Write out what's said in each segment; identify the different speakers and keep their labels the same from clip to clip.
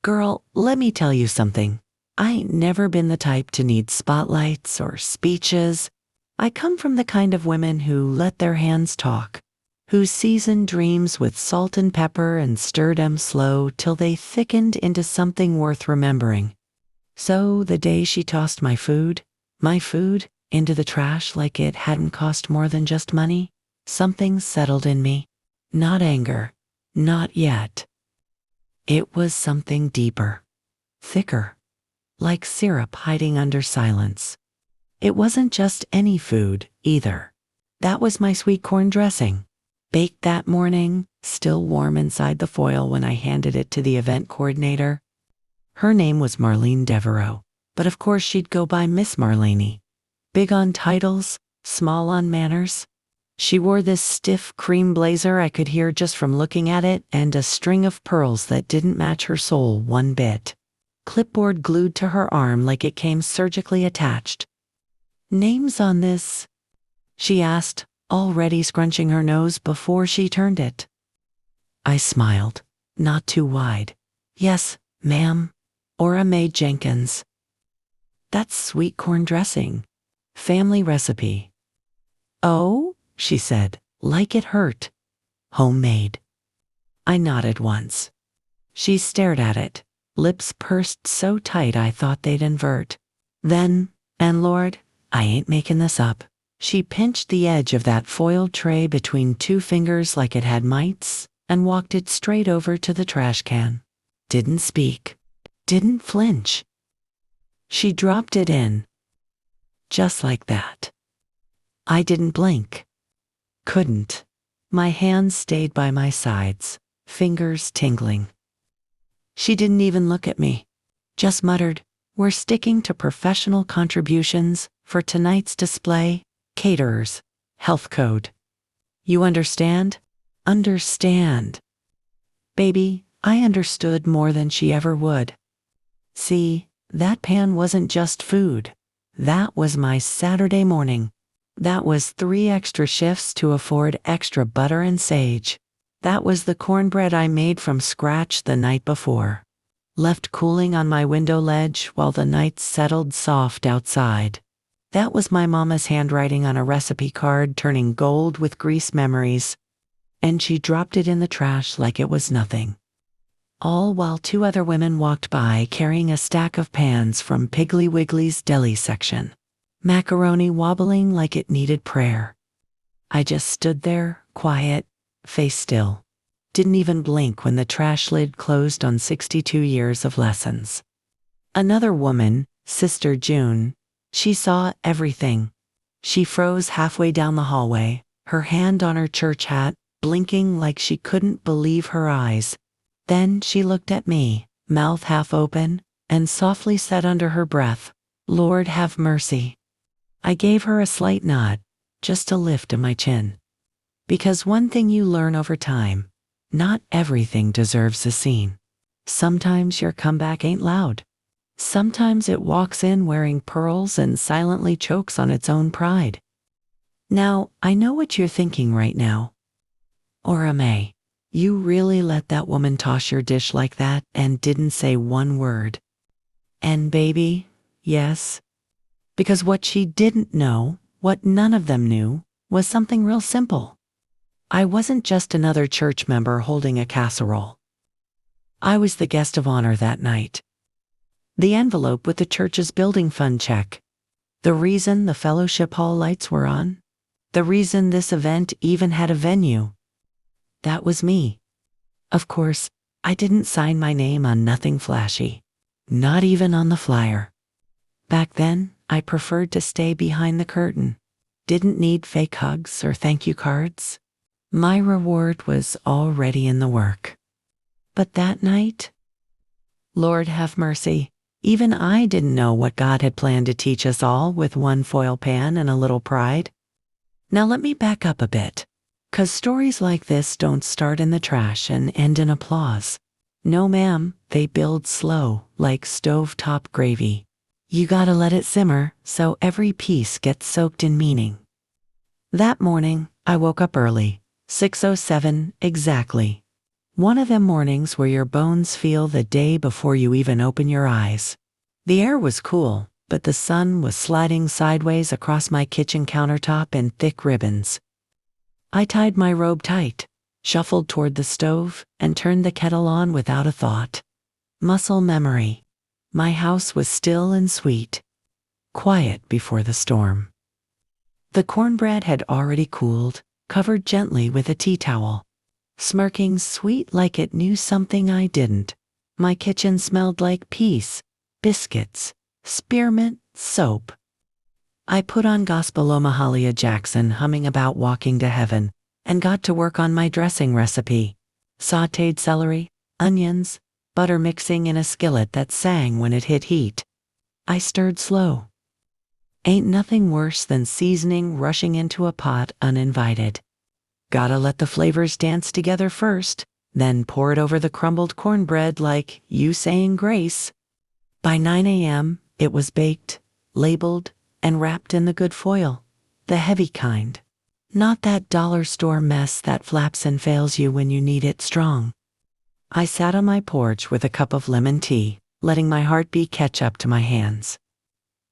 Speaker 1: Girl, let me tell you something. I ain't never been the type to need spotlights or speeches. I come from the kind of women who let their hands talk, who seasoned dreams with salt and pepper and stirred 'em slow till they thickened into something worth remembering. So the day she tossed my food, into the trash like it hadn't cost more than just money, something settled in me. Not anger, not yet. It was something deeper, thicker, like syrup hiding under silence. It wasn't just any food, either. That was my sweet corn dressing, baked that morning, still warm inside the foil when I handed it to the event coordinator. Her name was Marlene Devereaux, but of course she'd go by Miss Marlene. Big on titles, small on manners. She wore this stiff cream blazer I could hear just from looking at it, and a string of pearls that didn't match her soul one bit. Clipboard glued to her arm like it came surgically attached. "Names on this?" she asked, already scrunching her nose before she turned it. I smiled, not too wide. "Yes, ma'am. Ora Mae Jenkins." "That's sweet corn dressing. Family recipe." "Oh?" she said, like it hurt. "Homemade." I nodded once. She stared at it, lips pursed so tight I thought they'd invert. Then, and Lord, I ain't making this up, she pinched the edge of that foiled tray between two fingers like it had mites and walked it straight over to the trash can. Didn't speak. Didn't flinch. She dropped it in. Just like that. I didn't blink. Couldn't. My hands stayed by my sides, fingers tingling. She didn't even look at me. Just muttered, "We're sticking to professional contributions for tonight's display, caterers, health code. You understand?" Understand. Baby, I understood more than she ever would. See, that pan wasn't just food. That was my Saturday morning. That was 3 extra shifts to afford extra butter and sage. That was the cornbread I made from scratch the night before, left cooling on my window ledge while the night settled soft outside. That was my mama's handwriting on a recipe card turning gold with grease memories, and she dropped it in the trash like it was nothing. All while 2 other women walked by carrying a stack of pans from Piggly Wiggly's deli section. Macaroni wobbling like it needed prayer. I just stood there, quiet, face still. Didn't even blink when the trash lid closed on 62 years of lessons. Another woman, Sister June, she saw everything. She froze halfway down the hallway, her hand on her church hat, blinking like she couldn't believe her eyes. Then she looked at me, mouth half open, and softly said under her breath, "Lord have mercy." I gave her a slight nod, just a lift of my chin. Because one thing you learn over time, not everything deserves a scene. Sometimes your comeback ain't loud. Sometimes it walks in wearing pearls and silently chokes on its own pride. Now, I know what you're thinking right now. Ora Mae, you really let that woman toss your dish like that and didn't say one word. And baby, yes. Because what she didn't know, what none of them knew, was something real simple. I wasn't just another church member holding a casserole. I was the guest of honor that night. The envelope with the church's building fund check. The reason the fellowship hall lights were on. The reason this event even had a venue. That was me. Of course, I didn't sign my name on nothing flashy. Not even on the flyer. Back then, I preferred to stay behind the curtain. Didn't need fake hugs or thank you cards. My reward was already in the work. But that night, Lord have mercy, even I didn't know what God had planned to teach us all with one foil pan and a little pride. Now let me back up a bit, 'cause stories like this don't start in the trash and end in applause. No ma'am, they build slow, like stovetop gravy. You gotta let it simmer so every piece gets soaked in meaning. That morning, I woke up early, 6:07 exactly. One of them mornings where your bones feel the day before you even open your eyes. The air was cool, but the sun was sliding sideways across my kitchen countertop in thick ribbons. I tied my robe tight, shuffled toward the stove, and turned the kettle on without a thought. Muscle memory. My house was still and sweet, quiet before the storm. The cornbread had already cooled, covered gently with a tea towel. Smirking sweet like it knew something I didn't. My kitchen smelled like peace, biscuits, spearmint, soap. I put on gospel Mahalia Jackson humming about walking to heaven and got to work on my dressing recipe. Sautéed celery, onions, butter mixing in a skillet that sang when it hit heat. I stirred slow. Ain't nothing worse than seasoning rushing into a pot uninvited. Gotta let the flavors dance together first, then pour it over the crumbled cornbread like you saying grace. By 9 a.m., it was baked, labeled, and wrapped in the good foil, the heavy kind. Not that dollar store mess that flaps and fails you when you need it strong. I sat on my porch with a cup of lemon tea, letting my heartbeat catch up to my hands.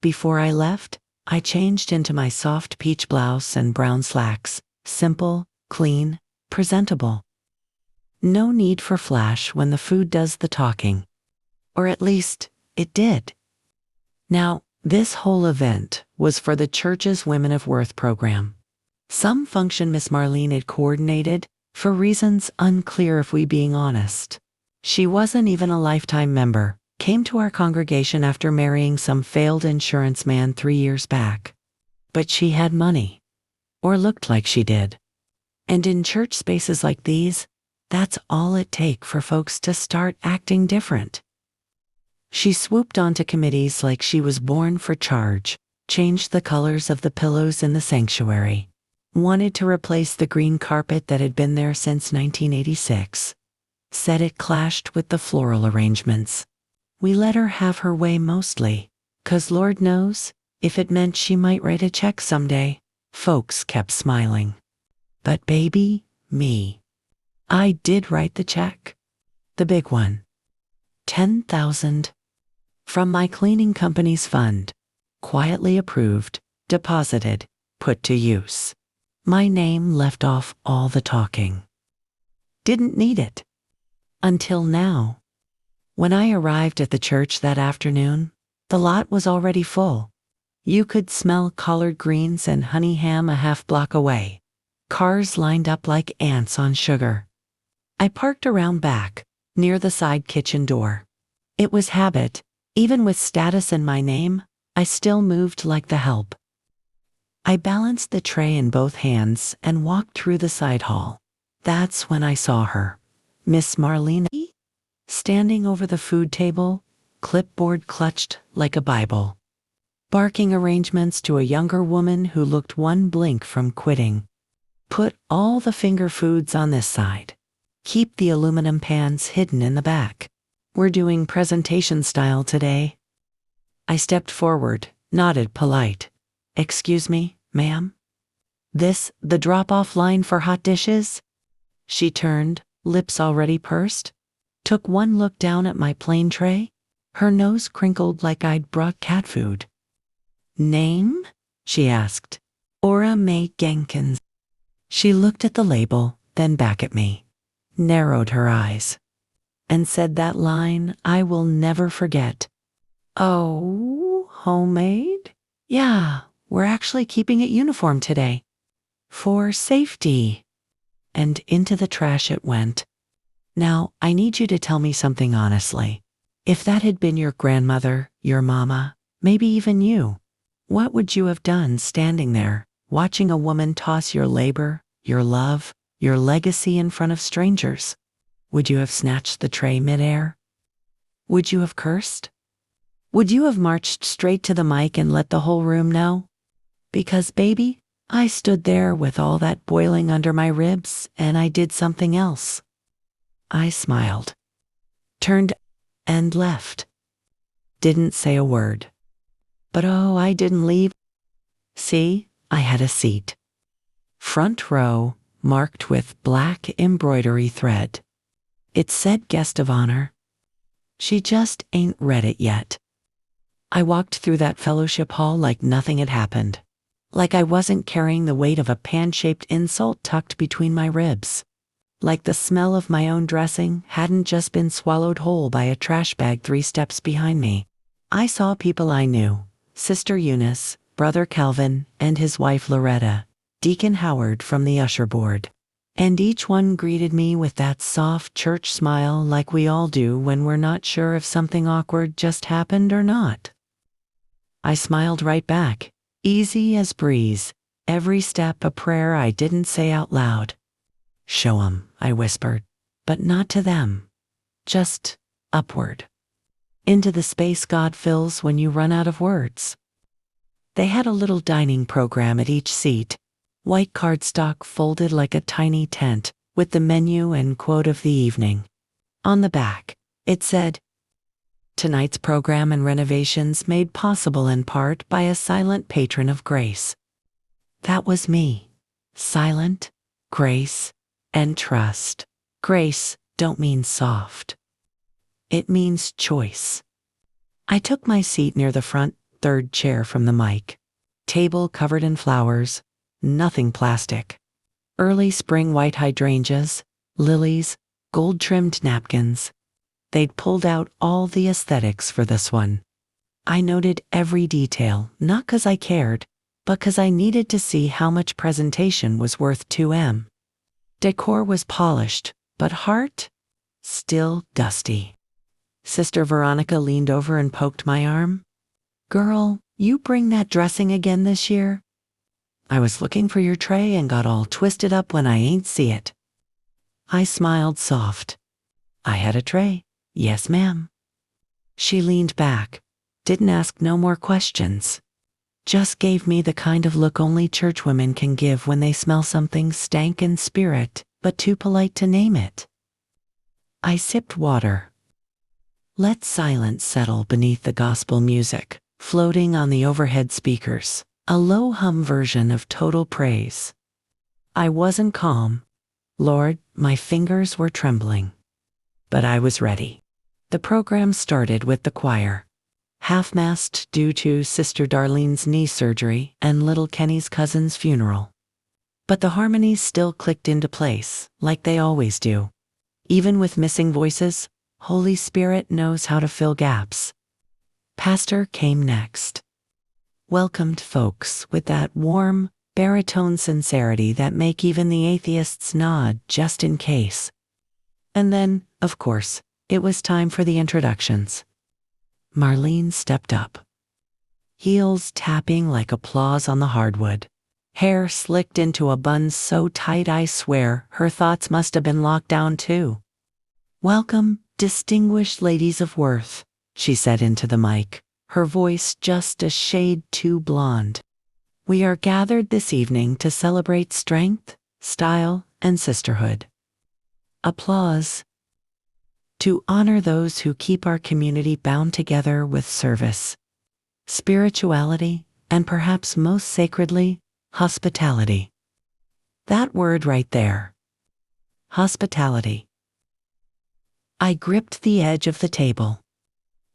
Speaker 1: Before I left, I changed into my soft peach blouse and brown slacks, simple, clean, presentable. No need for flash when the food does the talking. Or at least, it did. Now, this whole event was for the church's Women of Worth program. Some function Miss Marlene had coordinated, for reasons unclear if we being honest. She wasn't even a lifetime member, came to our congregation after marrying some failed insurance man 3 years back. But she had money. Or looked like she did. And in church spaces like these, that's all it takes for folks to start acting different. She swooped onto committees like she was born for charge, changed the colors of the pillows in the sanctuary, wanted to replace the green carpet that had been there since 1986, said it clashed with the floral arrangements. We let her have her way mostly, 'cause Lord knows, if it meant she might write a check someday, folks kept smiling. But baby, me. I did write the check. The big one. $10,000. From my cleaning company's fund. Quietly approved, deposited, put to use. My name left off all the talking. Didn't need it. Until now. When I arrived at the church that afternoon, the lot was already full. You could smell collard greens and honey ham a half block away. Cars lined up like ants on sugar. I parked around back, near the side kitchen door. It was habit. Even with status in my name, I still moved like the help. I balanced the tray in both hands and walked through the side hall. That's when I saw her. Miss Marlene, standing over the food table, clipboard clutched like a Bible. Barking arrangements to a younger woman who looked one blink from quitting. Put all the finger foods on this side. Keep the aluminum pans hidden in the back. We're doing presentation style today. I stepped forward, nodded polite. Excuse me, ma'am? This the drop-off line for hot dishes? She turned, lips already pursed, took one look down at my plain tray. Her nose crinkled like I'd brought cat food. Name? She asked. Ora Mae Jenkins. She looked at the label, then back at me, narrowed her eyes, and said that line I will never forget. Oh, homemade? Yeah, we're actually keeping it uniform today. For safety. And into the trash it went. Now, I need you to tell me something honestly. If that had been your grandmother, your mama, maybe even you, what would you have done standing there, watching a woman toss your labor, your love, your legacy in front of strangers? Would you have snatched the tray midair? Would you have cursed? Would you have marched straight to the mic and let the whole room know? Because, baby, I stood there with all that boiling under my ribs and I did something else. I smiled, turned, and left. Didn't say a word. But oh, I didn't leave. See, I had a seat. Front row, marked with black embroidery thread. It said guest of honor. She just ain't read it yet. I walked through that fellowship hall like nothing had happened. Like I wasn't carrying the weight of a pan-shaped insult tucked between my ribs. Like the smell of my own dressing hadn't just been swallowed whole by a trash bag 3 steps behind me. I saw people I knew. Sister Eunice, Brother Calvin, and his wife Loretta, Deacon Howard from the usher board. And each one greeted me with that soft church smile like we all do when we're not sure if something awkward just happened or not. I smiled right back, easy as breeze, every step a prayer I didn't say out loud. "Show 'em," I whispered, but not to them. Just upward. Into the space God fills when you run out of words. They had a little dining program at each seat, white cardstock folded like a tiny tent, with the menu and quote of the evening. On the back, it said, "Tonight's program and renovations made possible in part by a silent patron of grace." That was me. Silent, grace, and trust. Grace don't mean soft. It means choice. I took my seat near the front, third chair from the mic. Table covered in flowers, nothing plastic. Early spring white hydrangeas, lilies, gold-trimmed napkins. They'd pulled out all the aesthetics for this one. I noted every detail, not 'cause I cared, but 'cause I needed to see how much presentation was worth 2M. Decor was polished, but heart? Still dusty. Sister Veronica leaned over and poked my arm. "Girl, you bring that dressing again this year? I was looking for your tray and got all twisted up when I ain't see it." I smiled soft. "I had a tray. Yes, ma'am." She leaned back, didn't ask no more questions. Just gave me the kind of look only churchwomen can give when they smell something stank in spirit, but too polite to name it. I sipped water. Let silence settle beneath the gospel music, floating on the overhead speakers, a low hum version of total praise. I wasn't calm. Lord, my fingers were trembling. But I was ready. The program started with the choir. Half-mast due to Sister Darlene's knee surgery and little Kenny's cousin's funeral. But the harmonies still clicked into place, like they always do. Even with missing voices, Holy Spirit knows how to fill gaps. Pastor came next. Welcomed folks with that warm, baritone sincerity that make even the atheists nod just in case. And then, of course, it was time for the introductions. Marlene stepped up. Heels tapping like applause on the hardwood. Hair slicked into a bun so tight I swear her thoughts must have been locked down too. "Welcome, distinguished ladies of worth," she said into the mic, her voice just a shade too blonde. "We are gathered this evening to celebrate strength, style, and sisterhood." Applause. "To honor those who keep our community bound together with service, spirituality, and perhaps most sacredly, hospitality." That word right there. Hospitality. I gripped the edge of the table.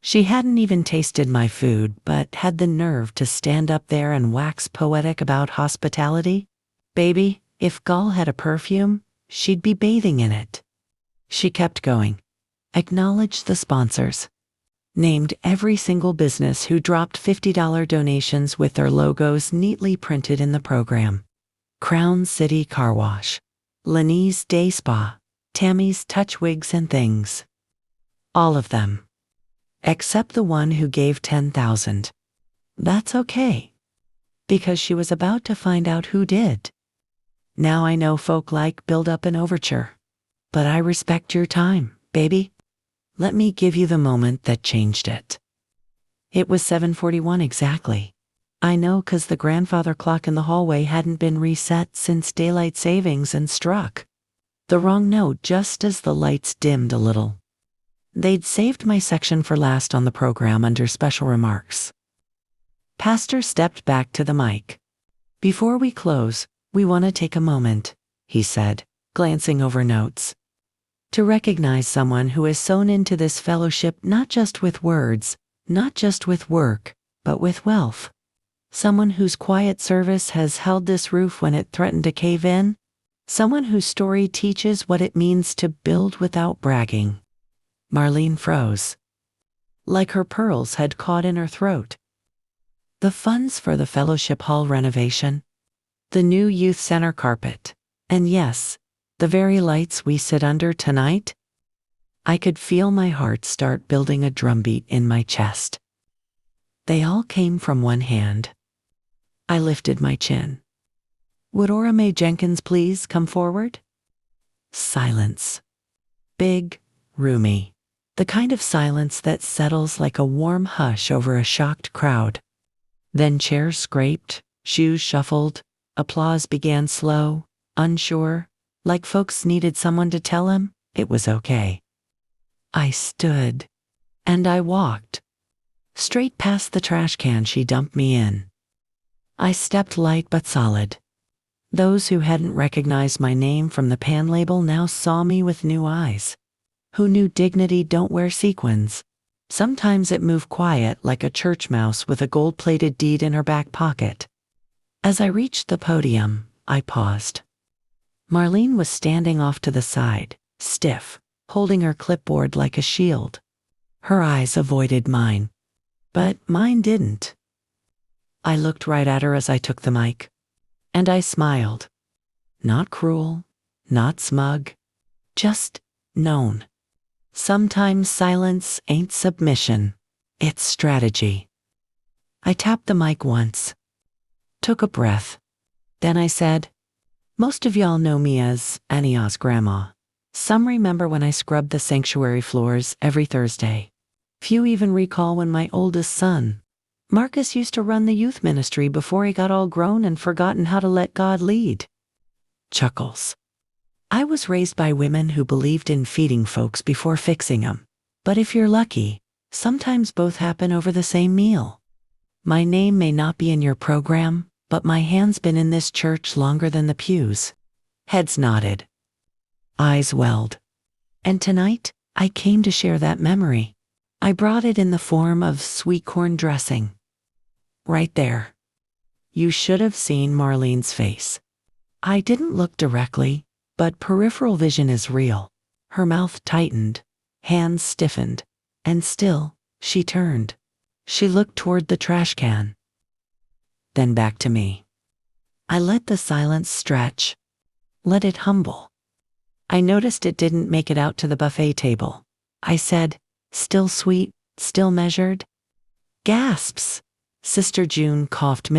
Speaker 1: She hadn't even tasted my food, but had the nerve to stand up there and wax poetic about hospitality. Baby, if Gull had a perfume, she'd be bathing in it. She kept going. Acknowledged the sponsors. Named every single business who dropped $50 donations with their logos neatly printed in the program. Crown City Car Wash, Lenny's Day Spa, Tammy's Touch Wigs and Things. All of them. Except the one who gave $10,000. That's okay. Because she was about to find out who did. Now I know folk like build up an overture. But I respect your time, baby. Let me give you the moment that changed it. It was 7:41 exactly. I know 'cause the grandfather clock in the hallway hadn't been reset since daylight savings and struck the wrong note just as the lights dimmed a little. They'd saved my section for last on the program under special remarks. Pastor stepped back to the mic. "Before we close, we want to take a moment," he said, glancing over notes. To recognize someone who is sown into this fellowship not just with words, not just with work, but with wealth. Someone whose quiet service has held this roof when it threatened to cave in. Someone whose story teaches what it means to build without bragging. Marlene froze, like her pearls had caught in her throat. The funds for the fellowship hall renovation, the new youth center carpet, and yes, the very lights we sit under tonight. I could feel my heart start building a drumbeat in my chest. They all came from one hand. I lifted my chin. Would Ora Mae Jenkins please come forward? Silence. Big, roomy. The kind of silence that settles like a warm hush over a shocked crowd. Then chairs scraped, shoes shuffled, applause began slow, unsure, like folks needed someone to tell him it was okay. I stood, and I walked, straight past the trash can she dumped me in. I stepped light but solid. Those who hadn't recognized my name from the pan label now saw me with new eyes. Who knew dignity don't wear sequins? Sometimes it moved quiet like a church mouse with a gold-plated deed in her back pocket. As I reached the podium, I paused. Marlene was standing off to the side, stiff, holding her clipboard like a shield. Her eyes avoided mine, but mine didn't. I looked right at her as I took the mic, and I smiled. Not cruel, not smug, just known. Sometimes silence ain't submission, it's strategy. I tapped the mic once, took a breath. Then I said, most of y'all know me as Ania's grandma. Some remember when I scrubbed the sanctuary floors every Thursday. Few even recall when my oldest son, Marcus, used to run the youth ministry before he got all grown and forgotten how to let God lead. Chuckles. I was raised by women who believed in feeding folks before fixing them. But if you're lucky, sometimes both happen over the same meal. My name may not be in your program, but my hand's been in this church longer than the pews. Heads nodded. Eyes welled. And tonight, I came to share that memory. I brought it in the form of sweet corn dressing. Right there. You should have seen Marlene's face. I didn't look directly, but peripheral vision is real. Her mouth tightened, hands stiffened, and still, she turned. She looked toward the trash can. Then back to me. I let the silence stretch, let it humble. I noticed it didn't make it out to the buffet table. I said, still sweet, still measured. Gasps. Sister June coughed.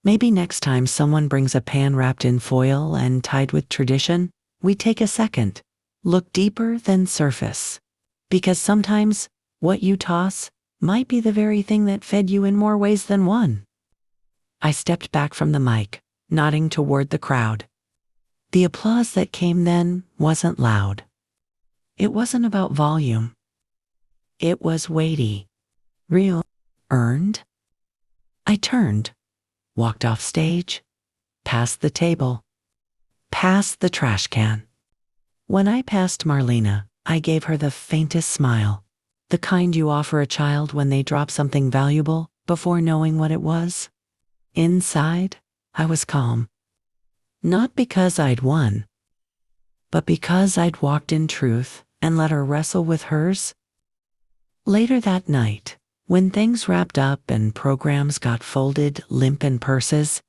Speaker 1: Maybe next time someone brings a pan wrapped in foil and tied with tradition, we take a second, look deeper than surface. Because sometimes, what you toss might be the very thing that fed you in more ways than one. I stepped back from the mic, nodding toward the crowd. The applause that came then wasn't loud. It wasn't about volume. It was weighty, real, earned. I turned, walked off stage, past the table, past the trash can. When I passed Marlena, I gave her the faintest smile, the kind you offer a child when they drop something valuable before knowing what it was. Inside, I was calm. Not because I'd won, but because I'd walked in truth and let her wrestle with hers. Later that night, when things wrapped up and programs got folded limp in purses,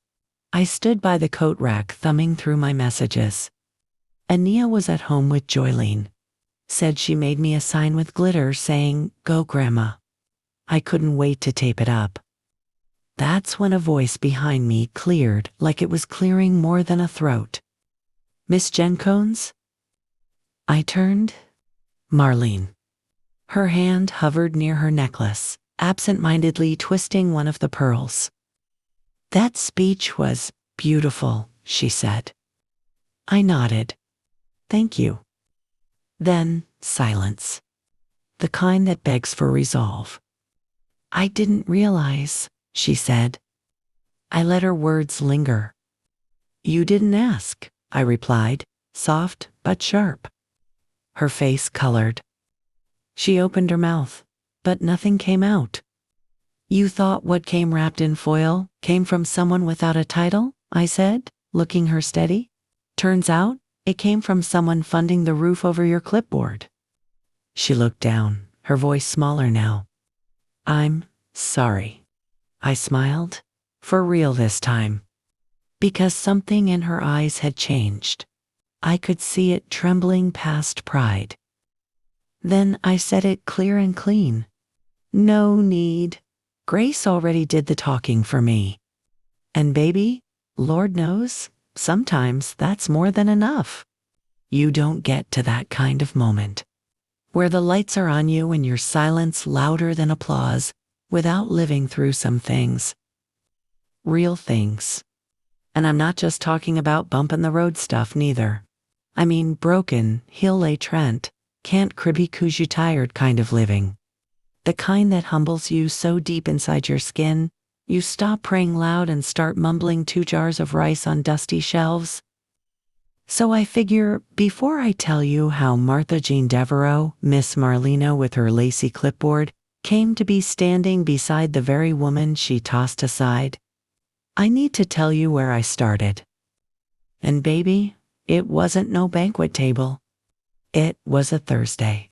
Speaker 1: I stood by the coat rack thumbing through my messages. Ania was at home with Joylene. Said she made me a sign with glitter saying, "Go, Grandma." I couldn't wait to tape it up. That's when a voice behind me cleared like it was clearing more than a throat. "Miss Jenkins?" I turned. Marlene. Her hand hovered near her necklace, absent-mindedly twisting one of the pearls. "That speech was beautiful," she said. I nodded. "Thank you." Then silence. The kind that begs for resolve. "I didn't realize," she said. I let her words linger. "You didn't ask," I replied, soft but sharp. her face colored. She opened her mouth, but nothing came out. You thought what came wrapped in foil came from someone without a title? I said, looking her steady. Turns out, it came from someone funding the roof over your clipboard. She looked down, her voice smaller now. I'm sorry. I smiled, for real this time. Because something in her eyes had changed. I could see it trembling past pride. Then I said it clear and clean. No need. Grace already did the talking for me. And baby, Lord knows, sometimes that's more than enough. You don't get to that kind of moment, where the lights are on you and your silence louder than applause, without living through some things. Real things. And I'm not just talking about bump in the road stuff neither. I mean broken, heel lay Trent, can't cribby 'cause you tired kind of living. The kind that humbles you so deep inside your skin, you stop praying loud and start mumbling 2 jars of rice on dusty shelves. So I figure, before I tell you how Martha Jean Devereaux, Miss Marlena with her lacy clipboard, came to be standing beside the very woman she tossed aside, I need to tell you where I started. And baby, it wasn't no banquet table. It was a Thursday.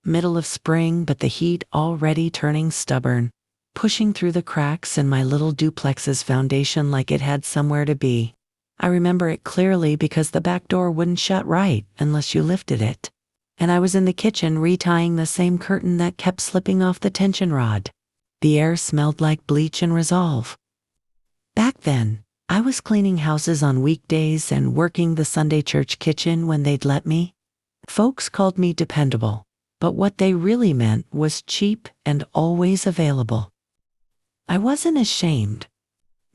Speaker 1: Middle of spring, but the heat already turning stubborn, pushing through the cracks in my little duplex's foundation like it had somewhere to be. I remember it clearly because the back door wouldn't shut right unless you lifted it. And I was in the kitchen retying the same curtain that kept slipping off the tension rod. The air smelled like bleach and resolve. Back then, I was cleaning houses on weekdays and working the Sunday church kitchen when they'd let me. Folks called me dependable, but what they really meant was cheap and always available. I wasn't ashamed.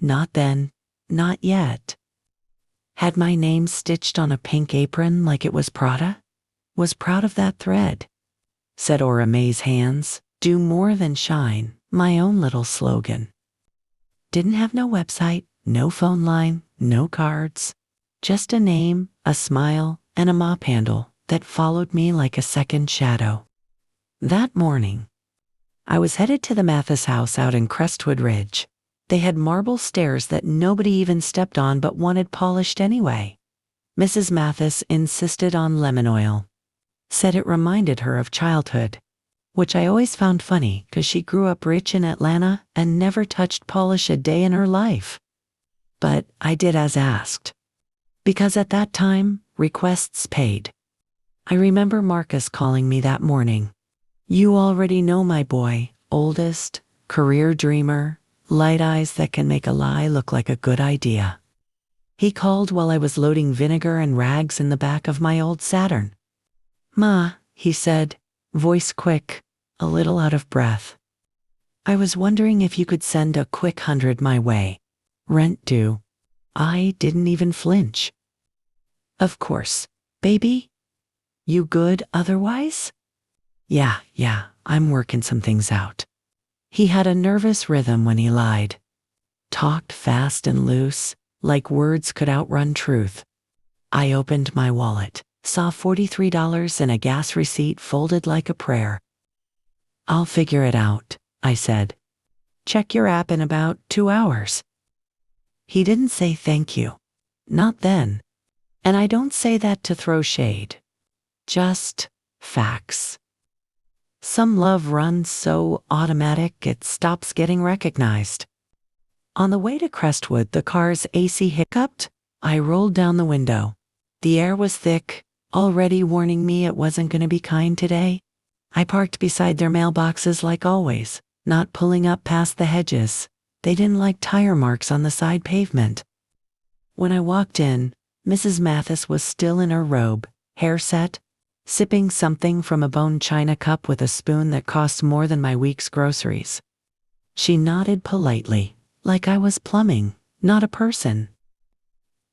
Speaker 1: Not then, not yet. Had my name stitched on a pink apron like it was Prada? Was proud of that thread. Said Ora Mae's hands, do more than shine, my own little slogan. Didn't have no website, no phone line, no cards. Just a name, a smile, and a mop handle that followed me like a second shadow. That morning, I was headed to the Mathis house out in Crestwood Ridge. They had marble stairs that nobody even stepped on but wanted polished anyway. Mrs. Mathis insisted on lemon oil. Said it reminded her of childhood, which I always found funny because she grew up rich in Atlanta and never touched polish a day in her life. But I did as asked. Because at that time, requests paid. I remember Marcus calling me that morning. You already know my boy, oldest, career dreamer, light eyes that can make a lie look like a good idea. He called while I was loading vinegar and rags in the back of my old Saturn. Ma, he said, voice quick, a little out of breath. I was wondering if you could send a quick 100 my way. Rent due. I didn't even flinch. Of course, baby. You good otherwise? Yeah, I'm working some things out. He had a nervous rhythm when he lied. Talked fast and loose, like words could outrun truth. I opened my wallet, saw $43 and a gas receipt folded like a prayer. I'll figure it out, I said. Check your app in about 2 hours. He didn't say thank you. Not then. And I don't say that to throw shade. Just facts. Some love runs so automatic it stops getting recognized. On the way to Crestwood, the car's AC hiccuped. I rolled down the window. The air was thick, already warning me it wasn't going to be kind today. I parked beside their mailboxes like always, not pulling up past the hedges. They didn't like tire marks on the side pavement. When I walked in, Mrs. Mathis was still in her robe, hair set, sipping something from a bone china cup with a spoon that cost more than my week's groceries. She nodded politely, like I was plumbing, not a person.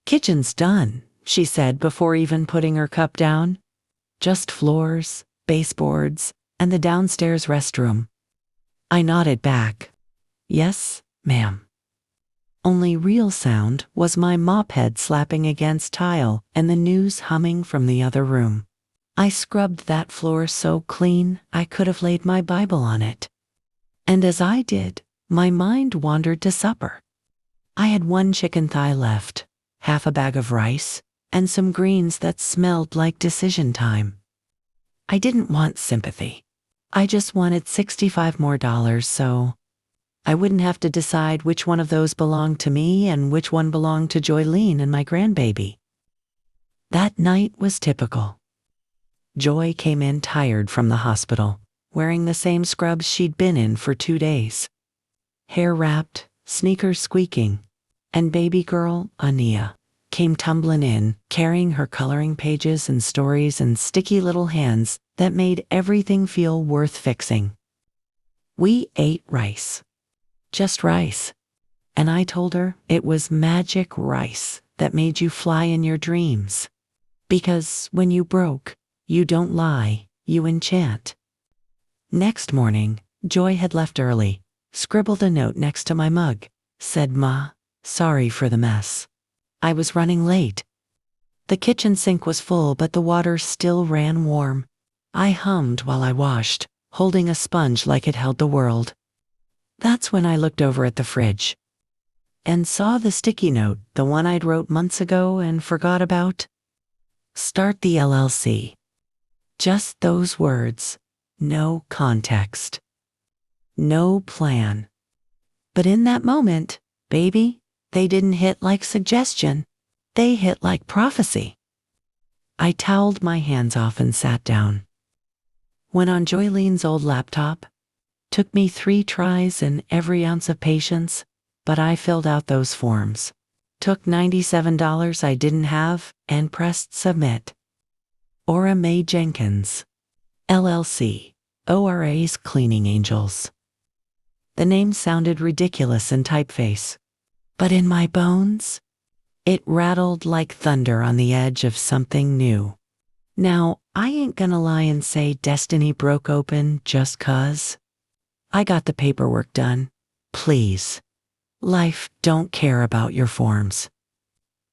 Speaker 1: Kitchen's done, she said before even putting her cup down. Just floors, baseboards, and the downstairs restroom. I nodded back. Yes, ma'am. Only real sound was my mop head slapping against tile and the news humming from the other room. I scrubbed that floor so clean I could have laid my Bible on it. And as I did, my mind wandered to supper. I had one chicken thigh left, half a bag of rice, and some greens that smelled like decision time. I didn't want sympathy. I just wanted $65 more so I wouldn't have to decide which one of those belonged to me and which one belonged to Joylene and my grandbaby. That night was typical. Joy came in tired from the hospital, wearing the same scrubs she'd been in for 2 days. Hair wrapped, sneakers squeaking, and baby girl, Ania, came tumbling in, carrying her coloring pages and stories and sticky little hands that made everything feel worth fixing. We ate rice. Just rice. And I told her it was magic rice that made you fly in your dreams. Because when you broke, you don't lie, you enchant. Next morning, Joy had left early, scribbled a note next to my mug, said, "Ma, sorry for the mess. I was running late." The kitchen sink was full, but the water still ran warm. I hummed while I washed, holding a sponge like it held the world. That's when I looked over at the fridge and saw the sticky note, the one I'd wrote months ago and forgot about. Start the LLC. Just those words. No context. No plan. But in that moment, baby, they didn't hit like suggestion. They hit like prophecy. I toweled my hands off and sat down. Went on Joylene's old laptop. Took me 3 tries and every ounce of patience, but I filled out those forms. Took $97 I didn't have and pressed submit. Ora Mae Jenkins, LLC, ORA's Cleaning Angels. The name sounded ridiculous in typeface, but in my bones, it rattled like thunder on the edge of something new. Now, I ain't gonna lie and say destiny broke open just 'cause. I got the paperwork done. Please. Life don't care about your forms.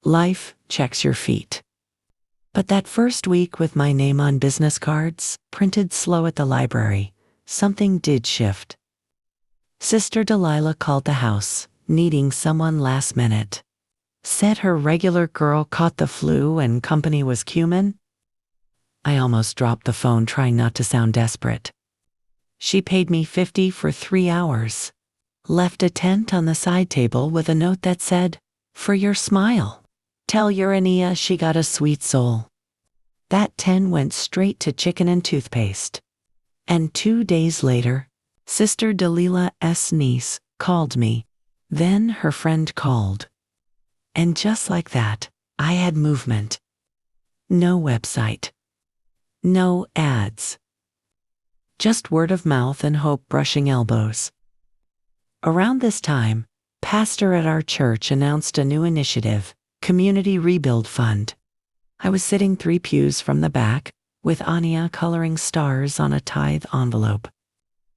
Speaker 1: Life checks your feet. But that first week with my name on business cards, printed slow at the library, something did shift. Sister Delilah called the house, needing someone last minute. Said her regular girl caught the flu and company was cumin. I almost dropped the phone trying not to sound desperate. She paid me $50 for 3 hours. Left a tent on the side table with a note that said, "For your smile. Tell Urania she got a sweet soul." That 10 went straight to chicken and toothpaste. And 2 days later, Sister Delilah's niece called me. Then her friend called. And just like that, I had movement. No website. No ads. Just word of mouth and hope brushing elbows. Around this time, pastor at our church announced a new initiative, Community Rebuild Fund. I was sitting 3 pews from the back, with Ania coloring stars on a tithe envelope.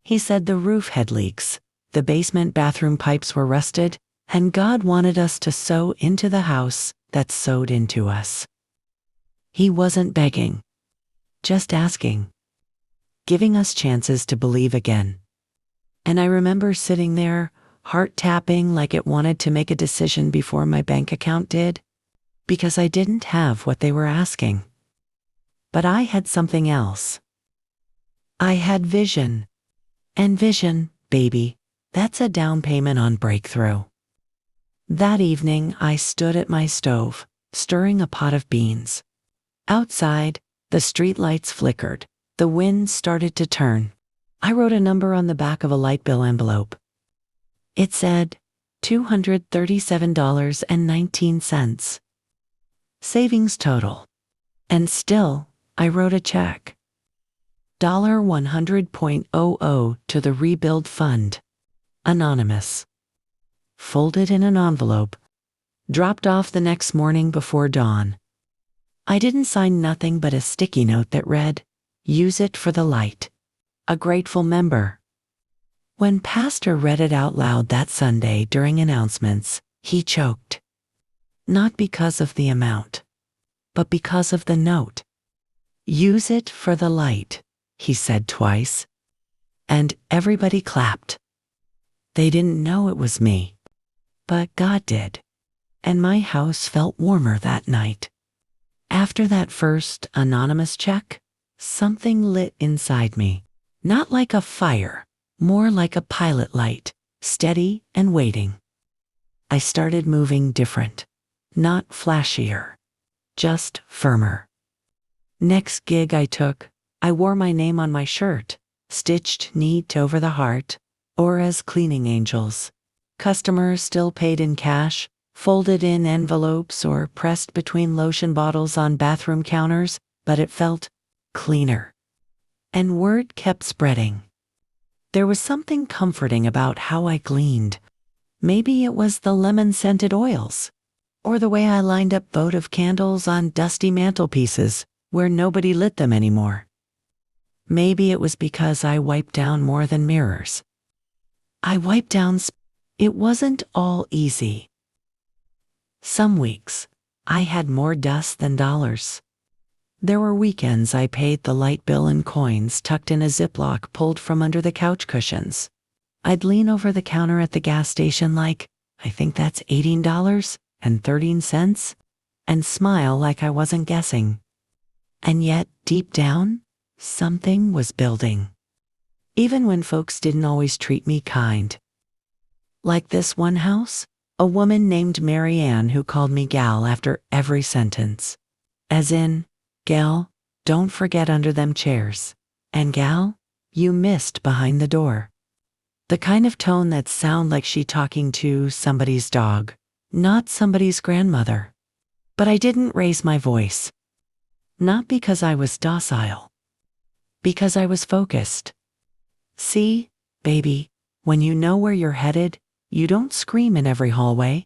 Speaker 1: He said the roof had leaks, the basement bathroom pipes were rusted, and God wanted us to sow into the house that sowed into us. He wasn't begging, just asking, giving us chances to believe again. And I remember sitting there, heart tapping like it wanted to make a decision before my bank account did, because I didn't have what they were asking. But I had something else. I had vision. And vision, baby, that's a down payment on breakthrough. That evening, I stood at my stove, stirring a pot of beans. Outside, the streetlights flickered. The wind started to turn. I wrote a number on the back of a light bill envelope. It said $237.19. Savings total. And still, I wrote a check. $100.00 to the Rebuild Fund. Anonymous. Folded in an envelope. Dropped off the next morning before dawn. I didn't sign nothing but a sticky note that read, "Use it for the light. A grateful member." When Pastor read it out loud that Sunday during announcements, he choked. Not because of the amount, but because of the note. Use it for the light, he said twice. And everybody clapped. They didn't know it was me, but God did. And my house felt warmer that night. After that first anonymous check, something lit inside me. Not like a fire, more like a pilot light, steady and waiting. I started moving different, not flashier, just firmer. Next gig I took, I wore my name on my shirt, stitched neat over the heart, Ora's cleaning angels. Customers still paid in cash, folded in envelopes or pressed between lotion bottles on bathroom counters, but it felt cleaner. And word kept spreading. There was something comforting about how I cleaned. Maybe it was the lemon-scented oils, or the way I lined up votive candles on dusty mantelpieces where nobody lit them anymore. Maybe it was because I wiped down more than mirrors. I wiped down. It wasn't all easy. Some weeks, I had more dust than dollars. There were weekends I paid the light bill in coins tucked in a Ziploc pulled from under the couch cushions. I'd lean over the counter at the gas station like, I think that's $18.13, and smile like I wasn't guessing. And yet, deep down, something was building. Even when folks didn't always treat me kind. Like this one house, a woman named Mary Ann who called me gal after every sentence. As in, gal, don't forget under them chairs. And gal, you missed behind the door. The kind of tone that sound like she talking to somebody's dog, not somebody's grandmother. But I didn't raise my voice. Not because I was docile. Because I was focused. See, baby, when you know where you're headed, you don't scream in every hallway.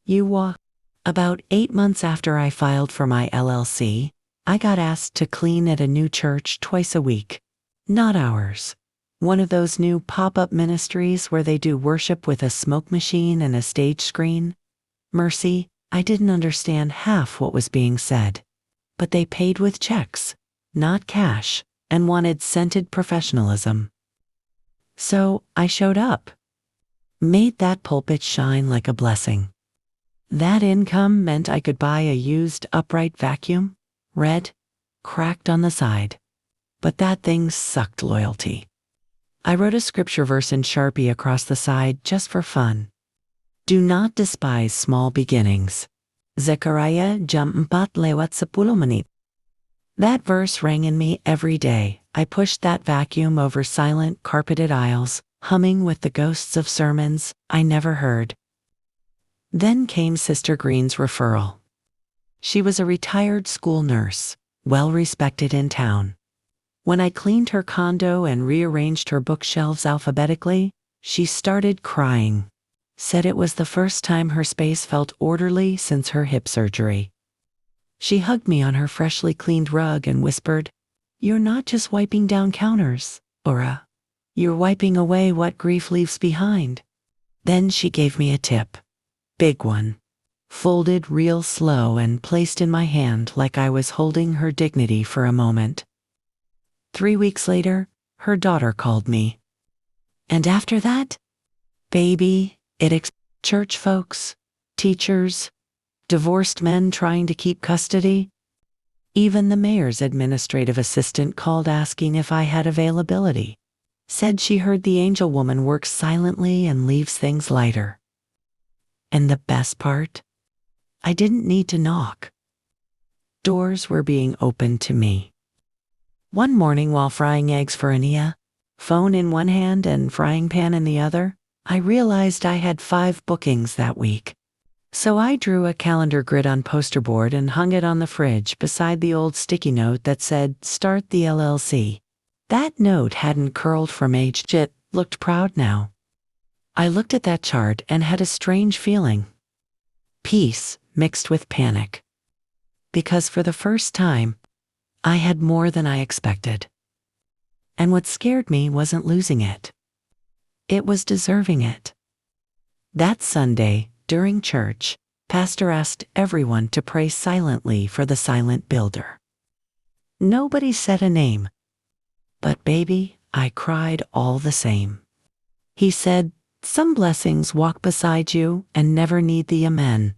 Speaker 1: You walk. About 8 months after I filed for my LLC, I got asked to clean at a new church twice a week. Not ours. One of those new pop-up ministries where they do worship with a smoke machine and a stage screen. Mercy, I didn't understand half what was being said. But they paid with checks, not cash, and wanted scented professionalism. So I showed up. Made that pulpit shine like a blessing. That income meant I could buy a used upright vacuum, red, cracked on the side. But that thing sucked loyalty. I wrote a scripture verse in Sharpie across the side just for fun. Do not despise small beginnings. Zechariah 4:10. That verse rang in me every day. I pushed that vacuum over silent, carpeted aisles, humming with the ghosts of sermons I never heard. Then came Sister Green's referral. She was a retired school nurse, well respected in town. When I cleaned her condo and rearranged her bookshelves alphabetically, she started crying. Said it was the first time her space felt orderly since her hip surgery. She hugged me on her freshly cleaned rug and whispered, "You're not just wiping down counters, Ora. You're wiping away what grief leaves behind." Then she gave me a tip. Big one. Folded real slow and placed in my hand like I was holding her dignity for a moment. 3 weeks later, her daughter called me. And after that, baby, church folks, teachers, divorced men trying to keep custody. Even the mayor's administrative assistant called asking if I had availability. Said she heard the angel woman works silently and leaves things lighter. And the best part? I didn't need to knock. Doors were being opened to me. One morning while frying eggs for Ania, phone in one hand and frying pan in the other, I realized I had 5 bookings that week. So I drew a calendar grid on poster board and hung it on the fridge beside the old sticky note that said, "Start the LLC." That note hadn't curled from age. It looked proud now. I looked at that chart and had a strange feeling. Peace mixed with panic. Because for the first time, I had more than I expected. And what scared me wasn't losing it. It was deserving it. That Sunday, during church, Pastor asked everyone to pray silently for the silent builder. Nobody said a name. But baby, I cried all the same. He said, some blessings walk beside you and never need the amen.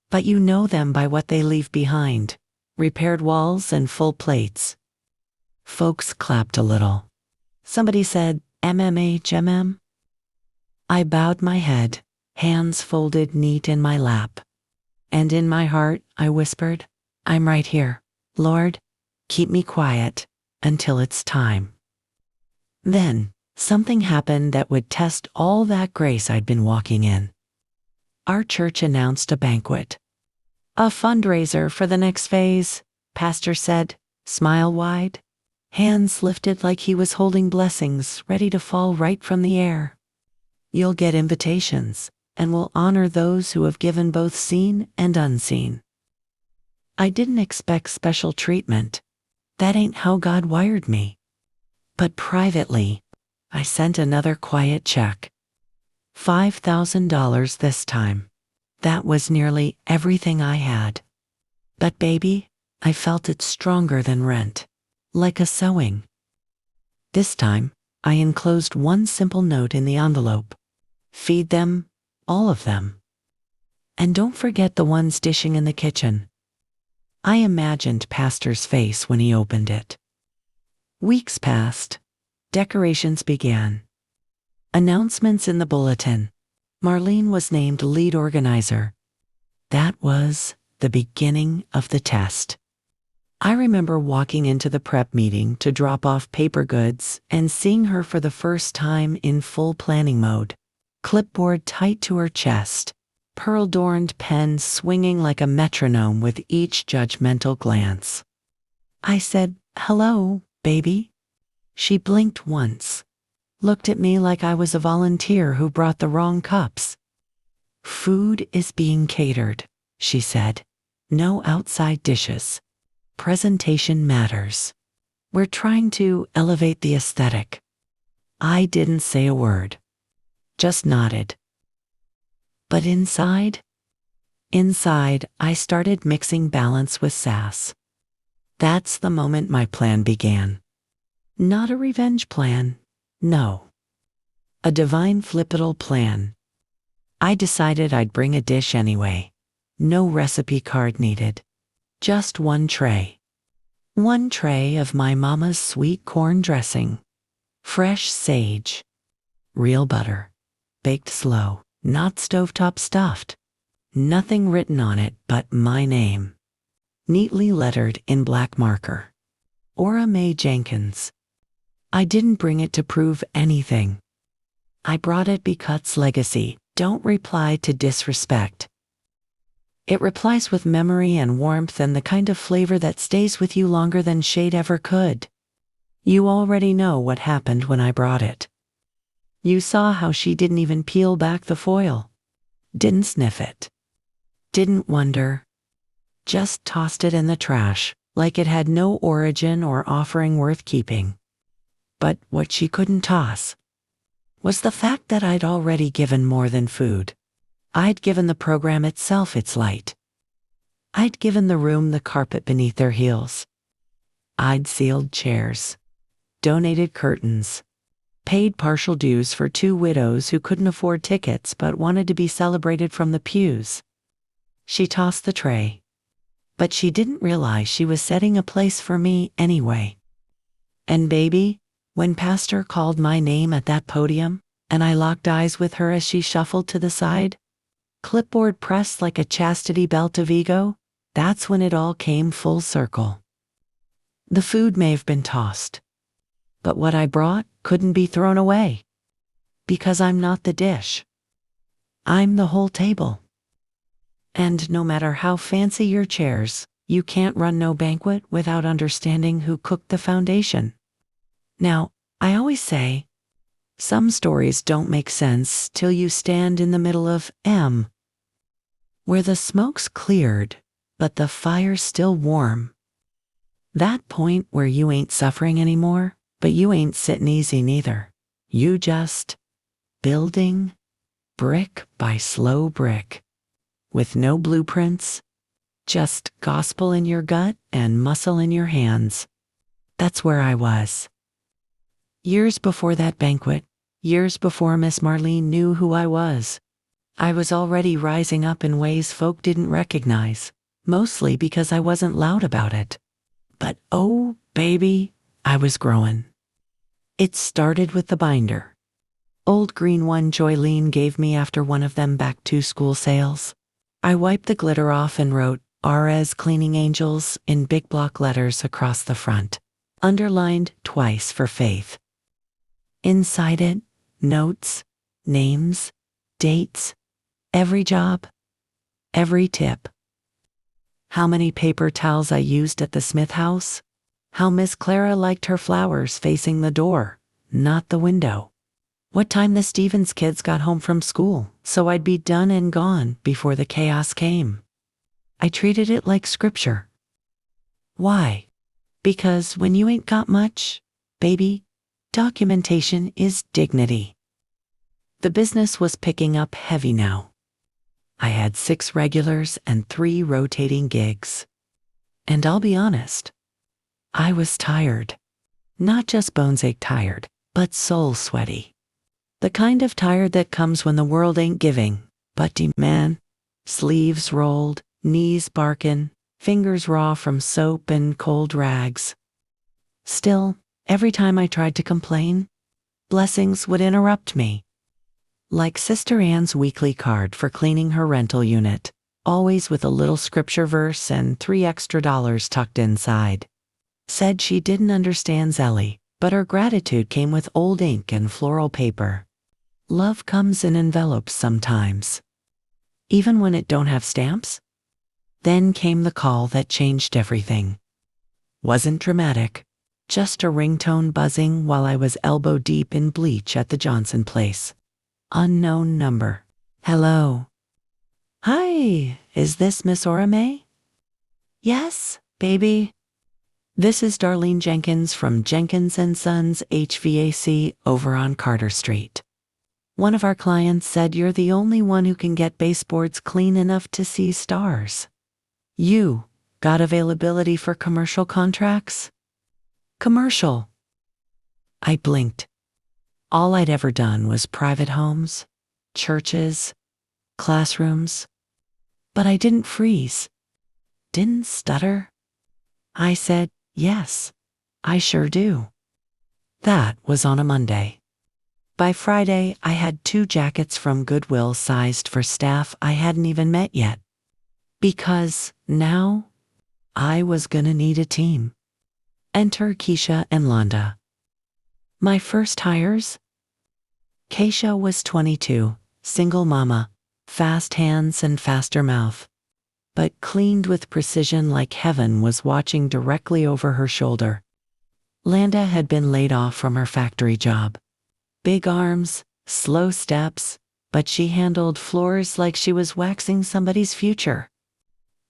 Speaker 1: But you know them by what they leave behind. Repaired walls and full plates. Folks clapped a little. Somebody said, MMHMM. I bowed my head, hands folded neat in my lap. And in my heart, I whispered, I'm right here. Lord, keep me quiet until it's time. Then, something happened that would test all that grace I'd been walking in. Our church announced a banquet. A fundraiser for the next phase, Pastor said, smile wide, hands lifted like he was holding blessings ready to fall right from the air. You'll get invitations, and we'll honor those who have given both seen and unseen. I didn't expect special treatment. That ain't how God wired me. But privately, I sent another quiet check. $5,000 this time. That was nearly everything I had. But baby, I felt it stronger than rent, like a sewing. This time, I enclosed one simple note in the envelope. Feed them, all of them. And don't forget the ones dishing in the kitchen. I imagined Pastor's face when he opened it. Weeks passed. Decorations began. Announcements in the bulletin. Marlene was named lead organizer. That was the beginning of the test. I remember walking into the prep meeting to drop off paper goods and seeing her for the first time in full planning mode. Clipboard tight to her chest, pearl-adorned pen swinging like a metronome with each judgmental glance. I said, hello, baby. She blinked once, looked at me like I was a volunteer who brought the wrong cups. Food is being catered, she said. No outside dishes. Presentation matters. We're trying to elevate the aesthetic. I didn't say a word. Just nodded. But inside, I started mixing balance with sass. That's the moment my plan began. Not a revenge plan, no. A divine flippital plan. I decided I'd bring a dish anyway. No recipe card needed. Just one tray. One tray of my mama's sweet corn dressing. Fresh sage. Real butter. Baked slow, not stovetop stuffed. Nothing written on it but my name. Neatly lettered in black marker. Ora Mae Jenkins. I didn't bring it to prove anything. I brought it because legacy don't reply to disrespect. It replies with memory and warmth and the kind of flavor that stays with you longer than shade ever could. You already know what happened when I brought it. You saw how she didn't even peel back the foil. Didn't sniff it. Didn't wonder. Just tossed it in the trash, like it had no origin or offering worth keeping. But what she couldn't toss was the fact that I'd already given more than food. I'd given the program itself its light. I'd given the room the carpet beneath their heels. I'd sealed chairs, donated curtains, paid partial dues for 2 widows who couldn't afford tickets but wanted to be celebrated from the pews. She tossed the tray, but she didn't realize she was setting a place for me anyway. And baby, when Pastor called my name at that podium, and I locked eyes with her as she shuffled to the side, clipboard pressed like a chastity belt of ego, that's when it all came full circle. The food may have been tossed, but what I brought couldn't be thrown away. Because I'm not the dish. I'm the whole table. And no matter how fancy your chairs, you can't run no banquet without understanding who cooked the foundation. Now, I always say, some stories don't make sense till you stand in the middle of M, where the smoke's cleared, but the fire's still warm. That point where you ain't suffering anymore, but you ain't sitting easy neither. You just building brick by slow brick, with no blueprints, just gospel in your gut and muscle in your hands. That's where I was. Years before that banquet, years before Miss Marlene knew who I was already rising up in ways folk didn't recognize, mostly because I wasn't loud about it. But oh, baby, I was growing. It started with the binder. Old green one Joylene gave me after one of them back-to-school sales. I wiped the glitter off and wrote Ara's Cleaning Angels in big block letters across the front, underlined twice for Faith. Inside it, notes, names, dates, every job, every tip. How many paper towels I used at the Smith house. How Miss Clara liked her flowers facing the door, not the window. What time the Stevens kids got home from school, so I'd be done and gone before the chaos came. I treated it like scripture. Why? Because when you ain't got much, baby, documentation is dignity. The business was picking up heavy now. I had 6 regulars and 3 rotating gigs. And I'll be honest, I was tired. Not just bones ache tired, but soul sweaty. The kind of tired that comes when the world ain't giving, but demand. Sleeves rolled, knees barkin', fingers raw from soap and cold rags. Still, every time I tried to complain, blessings would interrupt me. Like Sister Ann's weekly card for cleaning her rental unit, always with a little scripture verse and $3 extra tucked inside. Said she didn't understand Zelly, but her gratitude came with old ink and floral paper. Love comes in envelopes sometimes, even when it don't have stamps. Then came the call that changed everything. Wasn't dramatic, just a ringtone buzzing while I was elbow deep in bleach at the Johnson place. Unknown number. Hello. Hi, is this Miss Ora Mae? Yes, baby. This is Darlene Jenkins from Jenkins & Sons HVAC over on Carter Street. One of our clients said you're the only one who can get baseboards clean enough to see stars. You got availability for commercial contracts? Commercial. I blinked. All I'd ever done was private homes, churches, classrooms. But I didn't freeze. Didn't stutter. I said, yes, I sure do. That was on a Monday. By Friday, I had 2 jackets from Goodwill sized for staff I hadn't even met yet. Because now, I was gonna need a team. Enter Keisha and Londa. My first hires? Keisha was 22, single mama, fast hands and faster mouth, but cleaned with precision like heaven was watching directly over her shoulder. Landa had been laid off from her factory job. Big arms, slow steps, but she handled floors like she was waxing somebody's future.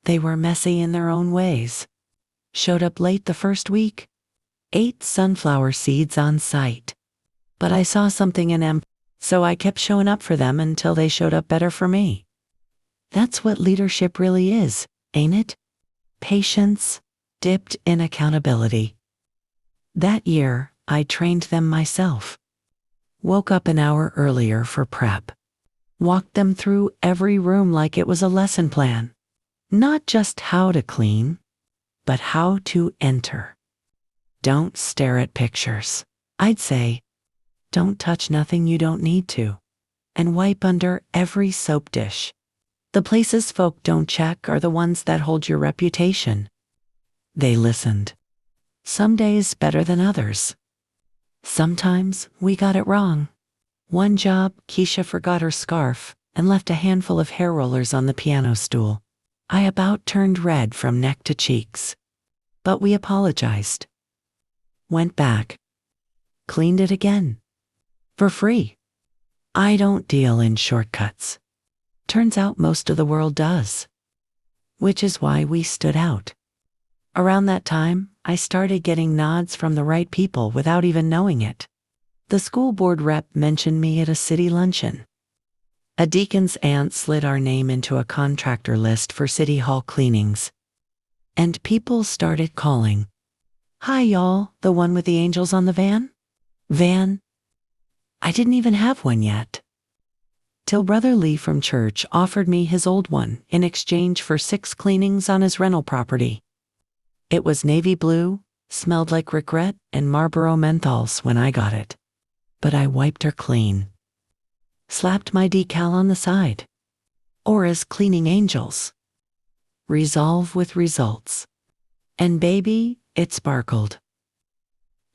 Speaker 1: They were messy in their own ways. Showed up late the first week. 8 sunflower seeds on site. But I saw something in them, so I kept showing up for them until they showed up better for me. That's what leadership really is, ain't it? Patience, dipped in accountability. That year, I trained them myself. Woke up an hour earlier for prep. Walked them through every room like it was a lesson plan. Not just how to clean, but how to enter. Don't stare at pictures. I'd say, don't touch nothing you don't need to. And wipe under every soap dish. The places folk don't check are the ones that hold your reputation. They listened. Some days better than others. Sometimes we got it wrong. One job, Keisha forgot her scarf and left a handful of hair rollers on the piano stool. I about turned red from neck to cheeks. But we apologized. Went back. Cleaned it again. For free. I don't deal in shortcuts. Turns out most of the world does. Which is why we stood out. Around that time, I started getting nods from the right people without even knowing it. The school board rep mentioned me at a city luncheon. A deacon's aunt slid our name into a contractor list for city hall cleanings. And people started calling. Hi, y'all, the one with the angels on the van? Van? I didn't even have one yet. Till Brother Lee from church offered me his old one in exchange for 6 cleanings on his rental property. It was navy blue, smelled like regret and Marlboro menthols when I got it. But I wiped her clean. Slapped my decal on the side. Ora's cleaning angels. Resolve with results. And baby, it sparkled.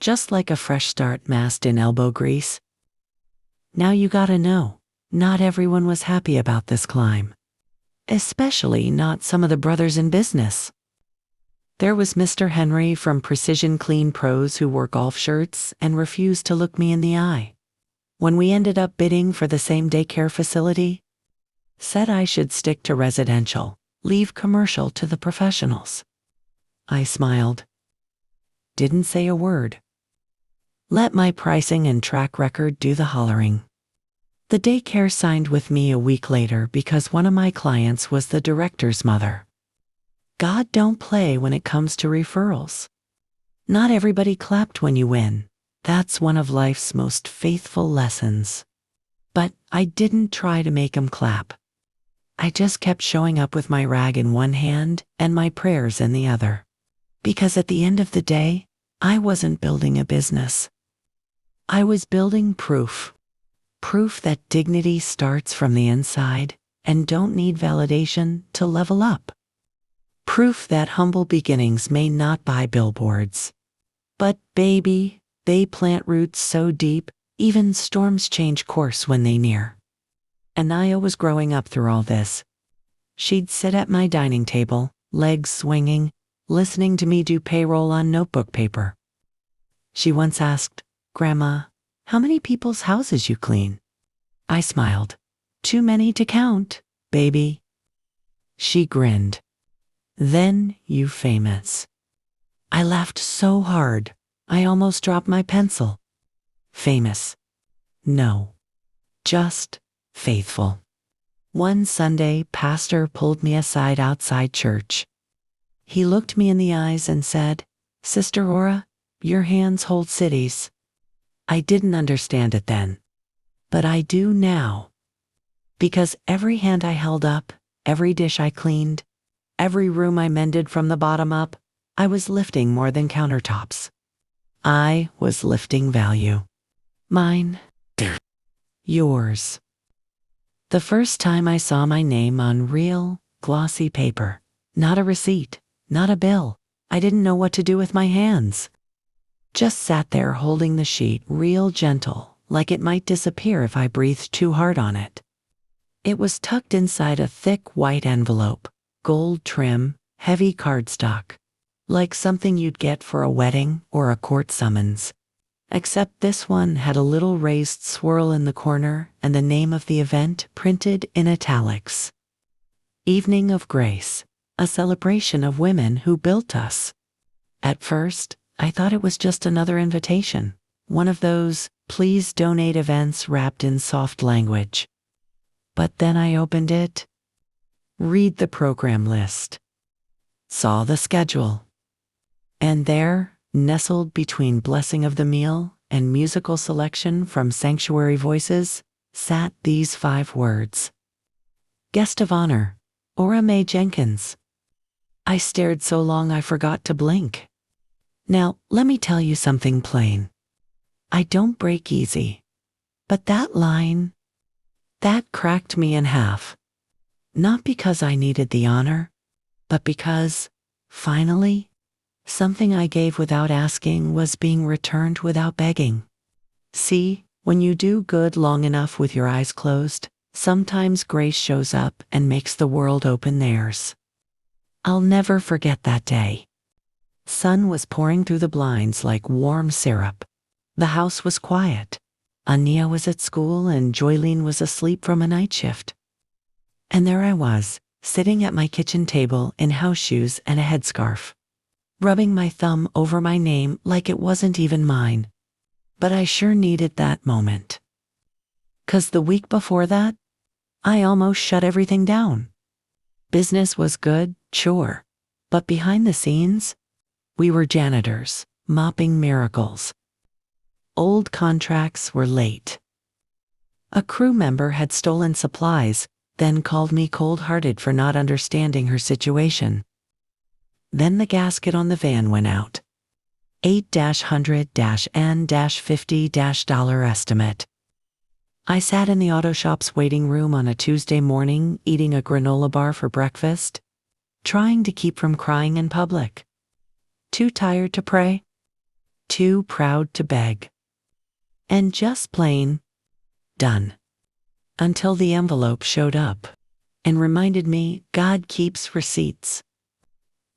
Speaker 1: Just like a fresh start masked in elbow grease. Now you gotta know, not everyone was happy about this climb. Especially not some of the brothers in business. There was Mr. Henry from Precision Clean Pros who wore golf shirts and refused to look me in the eye. When we ended up bidding for the same daycare facility, said I should stick to residential, leave commercial to the professionals. I smiled. Didn't say a word. Let my pricing and track record do the hollering. The daycare signed with me a week later because one of my clients was the director's mother. God don't play when it comes to referrals. Not everybody clapped when you win. That's one of life's most faithful lessons. But I didn't try to make 'em clap. I just kept showing up with my rag in one hand and my prayers in the other. Because at the end of the day, I wasn't building a business. I was building proof. Proof that dignity starts from the inside and don't need validation to level up. Proof that humble beginnings may not buy billboards. But baby, they plant roots so deep, even storms change course when they near. Anaya was growing up through all this. She'd sit at my dining table, legs swinging, listening to me do payroll on notebook paper. She once asked, "Grandma, how many people's houses you clean?" I smiled. "Too many to count, baby." She grinned. "Then you famous." I laughed so hard, I almost dropped my pencil. Famous. No. Just faithful. One Sunday, pastor pulled me aside outside church. He looked me in the eyes and said, "Sister Ora, your hands hold cities." I didn't understand it then, but I do now. Because every hand I held up, every dish I cleaned, every room I mended from the bottom up, I was lifting more than countertops. I was lifting value. Mine. Yours. The first time I saw my name on real, glossy paper, not a receipt, not a bill, I didn't know what to do with my hands. Just sat there holding the sheet real gentle, like it might disappear if I breathed too hard on it. It was tucked inside a thick white envelope, gold trim, heavy cardstock, like something you'd get for a wedding or a court summons. Except this one had a little raised swirl in the corner and the name of the event printed in italics. Evening of Grace, a celebration of women who built us. At first, I thought it was just another invitation, one of those "please donate" events wrapped in soft language. But then I opened it, read the program list, saw the schedule, and there, nestled between blessing of the meal and musical selection from sanctuary voices, sat these 5 words. Guest of honor, Ora Mae Jenkins. I stared so long I forgot to blink. Now, let me tell you something plain. I don't break easy. But that line, that cracked me in half. Not because I needed the honor, but because, finally, something I gave without asking was being returned without begging. See, when you do good long enough with your eyes closed, sometimes grace shows up and makes the world open theirs. I'll never forget that day. Sun was pouring through the blinds like warm syrup. The house was quiet. Ania was at school and Joylene was asleep from a night shift. And there I was, sitting at my kitchen table in house shoes and a headscarf, rubbing my thumb over my name like it wasn't even mine. But I sure needed that moment. 'Cause the week before that, I almost shut everything down. Business was good, sure, but behind the scenes, we were janitors, mopping miracles. Old contracts were late. A crew member had stolen supplies, then called me cold-hearted for not understanding her situation. Then the gasket on the van went out. $8-100-N-50 estimate. I sat in the auto shop's waiting room on a Tuesday morning eating a granola bar for breakfast, trying to keep from crying in public. Too tired to pray, too proud to beg, and just plain done. Until the envelope showed up and reminded me God keeps receipts.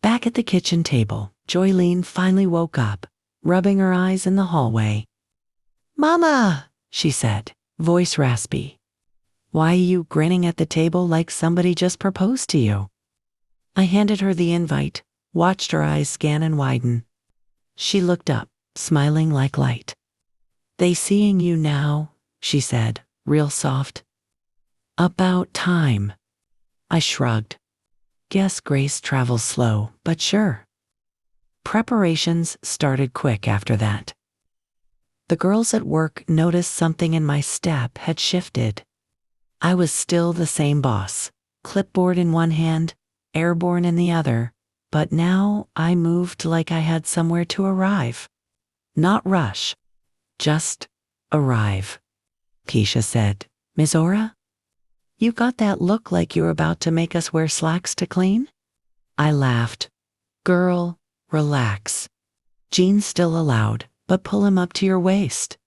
Speaker 1: Back at the kitchen table, Joylene finally woke up, rubbing her eyes in the hallway. "Mama," she said, voice raspy. "Why are you grinning at the table like somebody just proposed to you?" I handed her the invite, watched her eyes scan and widen. She looked up, smiling like light. "They seeing you now," she said, real soft. "About time." I shrugged. Guess grace travels slow, but sure. Preparations started quick after that. The girls at work noticed something in my step had shifted. I was still the same boss, clipboard in one hand, airborne in the other, but now I moved like I had somewhere to arrive. Not rush, just arrive. Keisha said, "Ms. Ora, you got that look like you're about to make us wear slacks to clean?" I laughed. "Girl, relax. Jeans still allowed, but pull him up to your waist."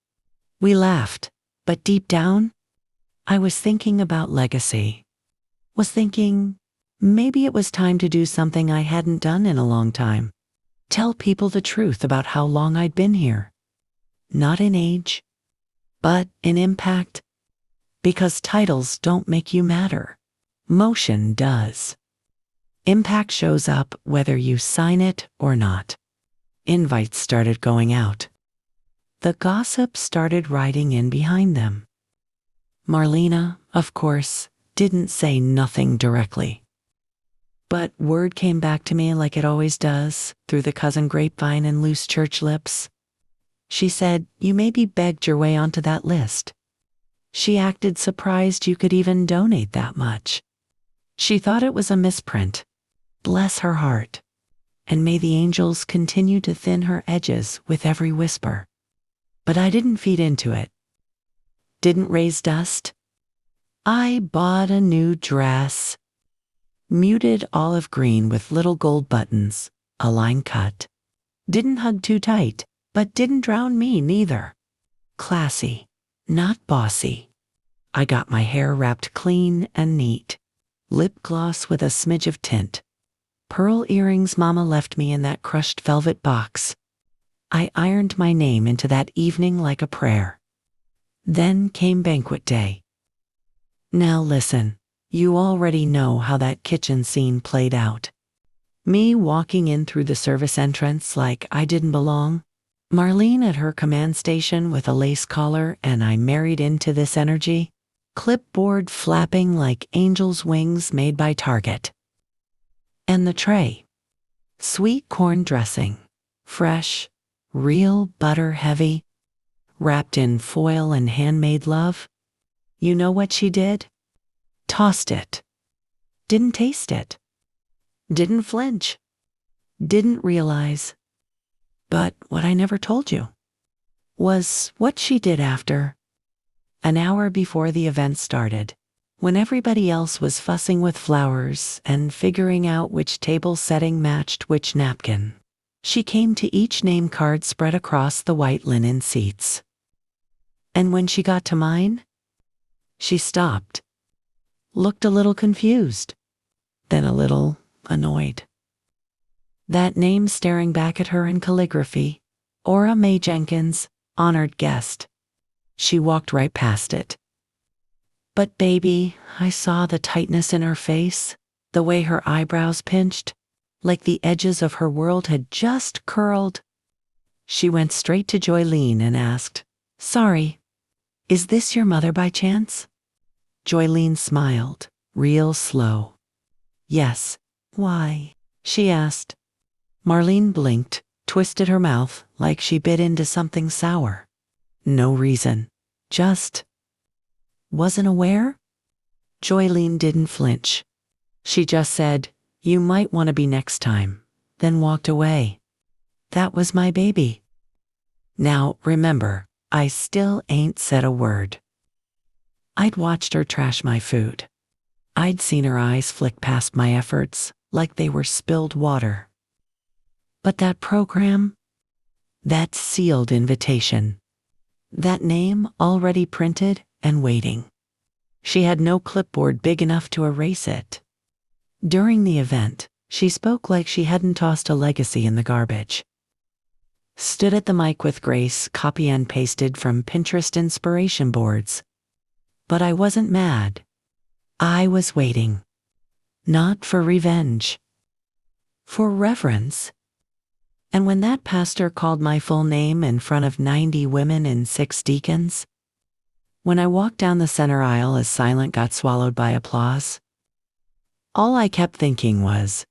Speaker 1: We laughed, but deep down, I was thinking about legacy. Was thinking maybe it was time to do something I hadn't done in a long time. Tell people the truth about how long I'd been here. Not in age, but in impact. Because titles don't make you matter. Motion does. Impact shows up whether you sign it or not. Invites started going out. The gossip started riding in behind them. Marlena, of course, didn't say nothing directly. But word came back to me like it always does, through the cousin grapevine and loose church lips. She said, "You maybe begged your way onto that list." She acted surprised you could even donate that much. She thought it was a misprint. Bless her heart. And may the angels continue to thin her edges with every whisper. But I didn't feed into it. Didn't raise dust. I bought a new dress. Muted olive green with little gold buttons, a line cut. Didn't hug too tight, but didn't drown me neither. Classy, not bossy. I got my hair wrapped clean and neat. Lip gloss with a smidge of tint. Pearl earrings Mama left me in that crushed velvet box. I ironed my name into that evening like a prayer. Then came banquet day. Now listen, you already know how that kitchen scene played out. Me walking in through the service entrance like I didn't belong. Marlene at her command station with a lace collar, and I married into this energy. Clipboard flapping like angel's wings made by Target. And the tray. Sweet corn dressing. Fresh, real butter heavy. Wrapped in foil and handmade love. You know what she did? Tossed it. Didn't taste it. Didn't flinch. Didn't realize. But what I never told you was what she did after. An hour before the event started, when everybody else was fussing with flowers and figuring out which table setting matched which napkin, she came to each name card spread across the white linen seats. And when she got to mine, she stopped, looked a little confused, then a little annoyed. That name staring back at her in calligraphy, Ora Mae Jenkins, honored guest. She walked right past it. But baby, I saw the tightness in her face, the way her eyebrows pinched, like the edges of her world had just curled. She went straight to Joylene and asked, "Sorry, is this your mother by chance?" Joylene smiled, real slow. "Yes." "Why?" she asked. Marlene blinked, twisted her mouth like she bit into something sour. No reason. Just wasn't aware? Joylene didn't flinch. She just said, "You might want to be next time," then walked away. That was my baby. Now, remember, I still ain't said a word. I'd watched her trash my food. I'd seen her eyes flick past my efforts like they were spilled water. But that program, that sealed invitation, that name already printed and waiting. She had no clipboard big enough to erase it. During the event, she spoke like she hadn't tossed a legacy in the garbage. Stood at the mic with grace, copy and pasted from Pinterest inspiration boards. But I wasn't mad. I was waiting. Not for revenge. For reverence. And when that pastor called my full name in front of 90 women and 6 deacons, when I walked down the center aisle as silence got swallowed by applause, all I kept thinking was,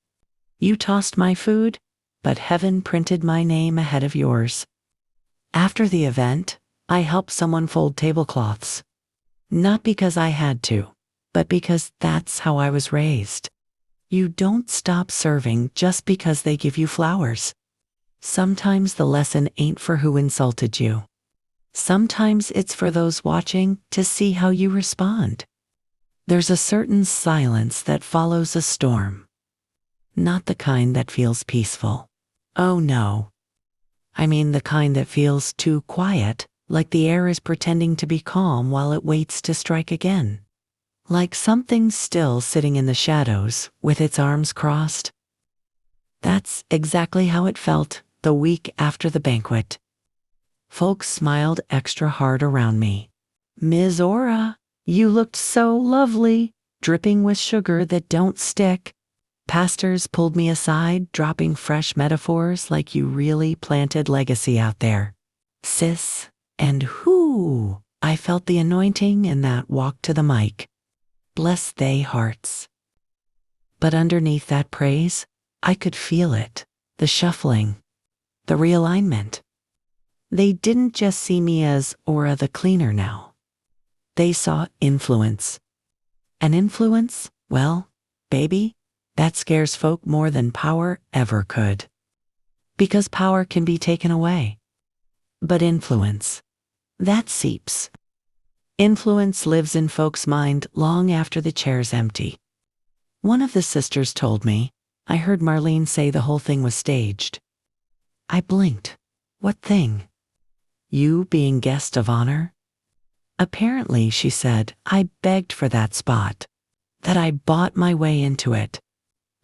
Speaker 1: you tossed my food, but heaven printed my name ahead of yours. After the event, I helped someone fold tablecloths. Not because I had to, but because that's how I was raised. You don't stop serving just because they give you flowers. Sometimes the lesson ain't for who insulted you. Sometimes it's for those watching to see how you respond. There's a certain silence that follows a storm. Not the kind that feels peaceful. Oh no. I mean the kind that feels too quiet, like the air is pretending to be calm while it waits to strike again. Like something still sitting in the shadows with its arms crossed. That's exactly how it felt the week after the banquet. Folks smiled extra hard around me. "Ms. Ora, you looked so lovely, dripping with sugar that don't stick." Pastors pulled me aside, dropping fresh metaphors like you really planted legacy out there. Sis, and whoo, I felt the anointing in that walk to the mic. Bless they hearts. But underneath that praise, I could feel it, the shuffling, the realignment. They didn't just see me as Ora the cleaner now. They saw influence. And influence, well, baby, that scares folk more than power ever could. Because power can be taken away. But influence, that seeps. Influence lives in folks' mind long after the chair's empty. One of the sisters told me, I heard Marlene say the whole thing was staged. I blinked. What thing? You being guest of honor? Apparently, she said, I begged for that spot. That I bought my way into it.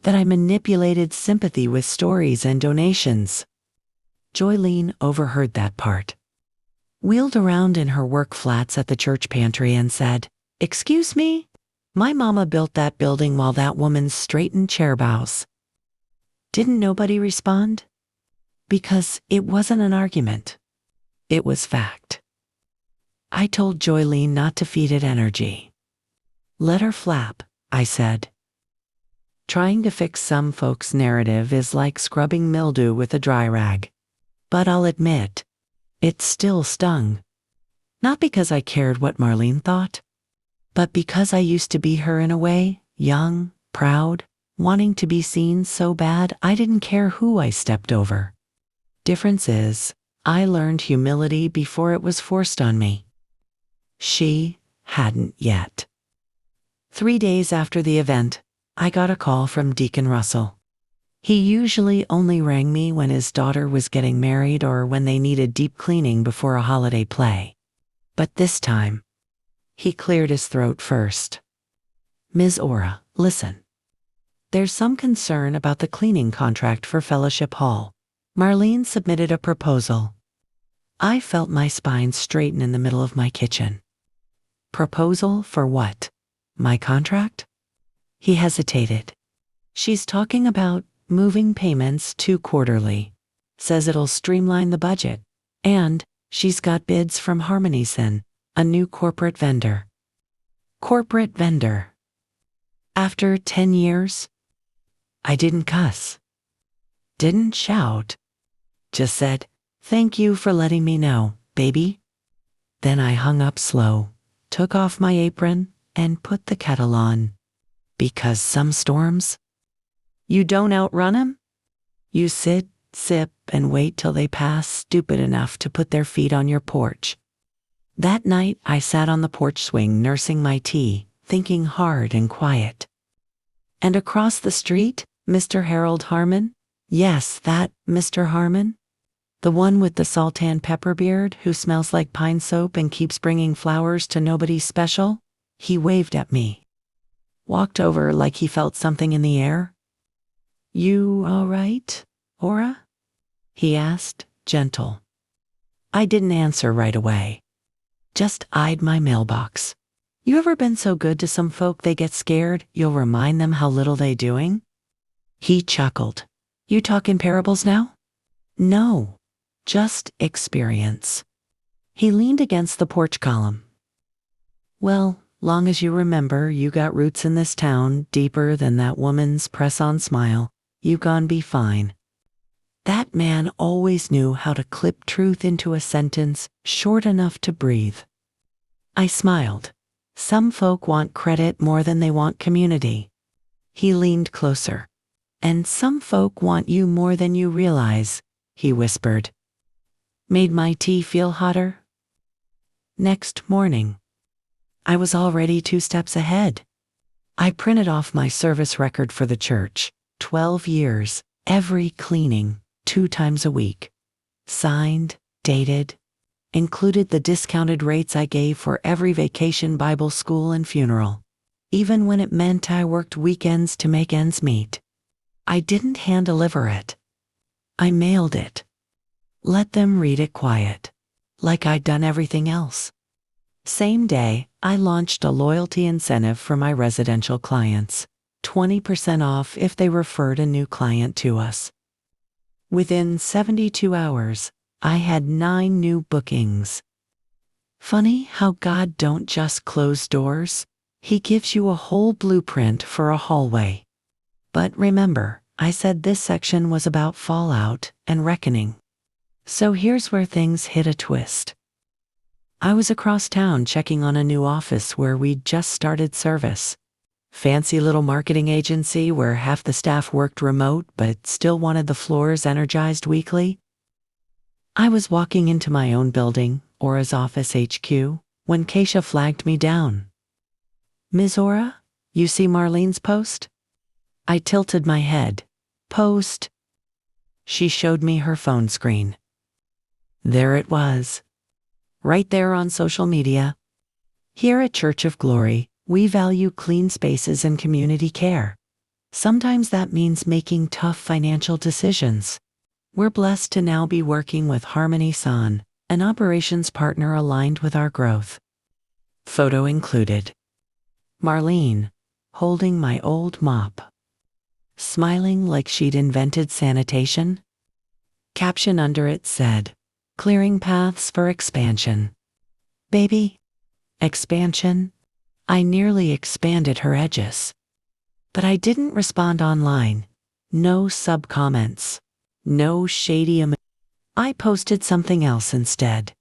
Speaker 1: That I manipulated sympathy with stories and donations. Joylene overheard that part. Wheeled around in her work flats at the church pantry and said, "Excuse me? My mama built that building while that woman straightened chair bows." Didn't nobody respond? Because it wasn't an argument. It was fact. I told Joylene not to feed it energy. Let her flap, I said. Trying to fix some folks' narrative is like scrubbing mildew with a dry rag. But I'll admit, it still stung. Not because I cared what Marlene thought, but because I used to be her in a way, young, proud, wanting to be seen so bad I didn't care who I stepped over. Difference is, I learned humility before it was forced on me. She hadn't yet. 3 days after the event, I got a call from Deacon Russell. He usually only rang me when his daughter was getting married or when they needed deep cleaning before a holiday play. But this time, he cleared his throat first. "Ms. Ora, listen. There's some concern about the cleaning contract for Fellowship Hall. Marlene submitted a proposal." I felt my spine straighten in the middle of my kitchen. Proposal for what? My contract? He hesitated. She's talking about moving payments to quarterly. Says it'll streamline the budget. And she's got bids from Harmonyson, a new corporate vendor. Corporate vendor. After 10 years? I didn't cuss. Didn't shout. Just said, "Thank you for letting me know, baby." Then I hung up slow, took off my apron, and put the kettle on. Because some storms, you don't outrun 'em. You sit, sip, and wait till they pass stupid enough to put their feet on your porch. That night, I sat on the porch swing nursing my tea, thinking hard and quiet. And across the street, Mr. Harold Harmon? Yes, that Mr. Harmon. The one with the sultan pepper beard who smells like pine soap and keeps bringing flowers to nobody special? He waved at me. Walked over like he felt something in the air. "You all right, Ora?" he asked, gentle. I didn't answer right away. Just eyed my mailbox. You ever been so good to some folk they get scared you'll remind them how little they doing? He chuckled. "You talk in parables now?" "No, just experience." He leaned against the porch column. "Well, long as you remember you got roots in this town deeper than that woman's press-on smile, you gon' be fine." That man always knew how to clip truth into a sentence short enough to breathe. I smiled. Some folk want credit more than they want community. He leaned closer. "And some folk want you more than you realize," he whispered. Made my tea feel hotter? Next morning, I was already 2 steps ahead. I printed off my service record for the church, 12 years, every cleaning, 2 times a week. Signed, dated, included the discounted rates I gave for every vacation, Bible school, and funeral, even when it meant I worked weekends to make ends meet. I didn't hand-deliver it. I mailed it. Let them read it quiet, like I'd done everything else. Same day, I launched a loyalty incentive for my residential clients, 20% off if they referred a new client to us. Within 72 hours, I had 9 new bookings. Funny how God don't just close doors, He gives you a whole blueprint for a hallway. But remember, I said this section was about fallout and reckoning. So here's where things hit a twist. I was across town checking on a new office where we'd just started service. Fancy little marketing agency where half the staff worked remote but still wanted the floors energized weekly. I was walking into my own building, Ora's office HQ, when Keisha flagged me down. "Ms. Ora, you see Marlene's post?" I tilted my head. "Post?" She showed me her phone screen. There it was. Right there on social media. "Here at Church of Glory, we value clean spaces and community care. Sometimes that means making tough financial decisions. We're blessed to now be working with Harmony San, an operations partner aligned with our growth." Photo included. Marlene, holding my old mop. Smiling like she'd invented sanitation. Caption under it said, "Clearing paths for expansion." Baby, expansion? I nearly expanded her edges. But I didn't respond online. No sub-comments. No shady I posted something else instead.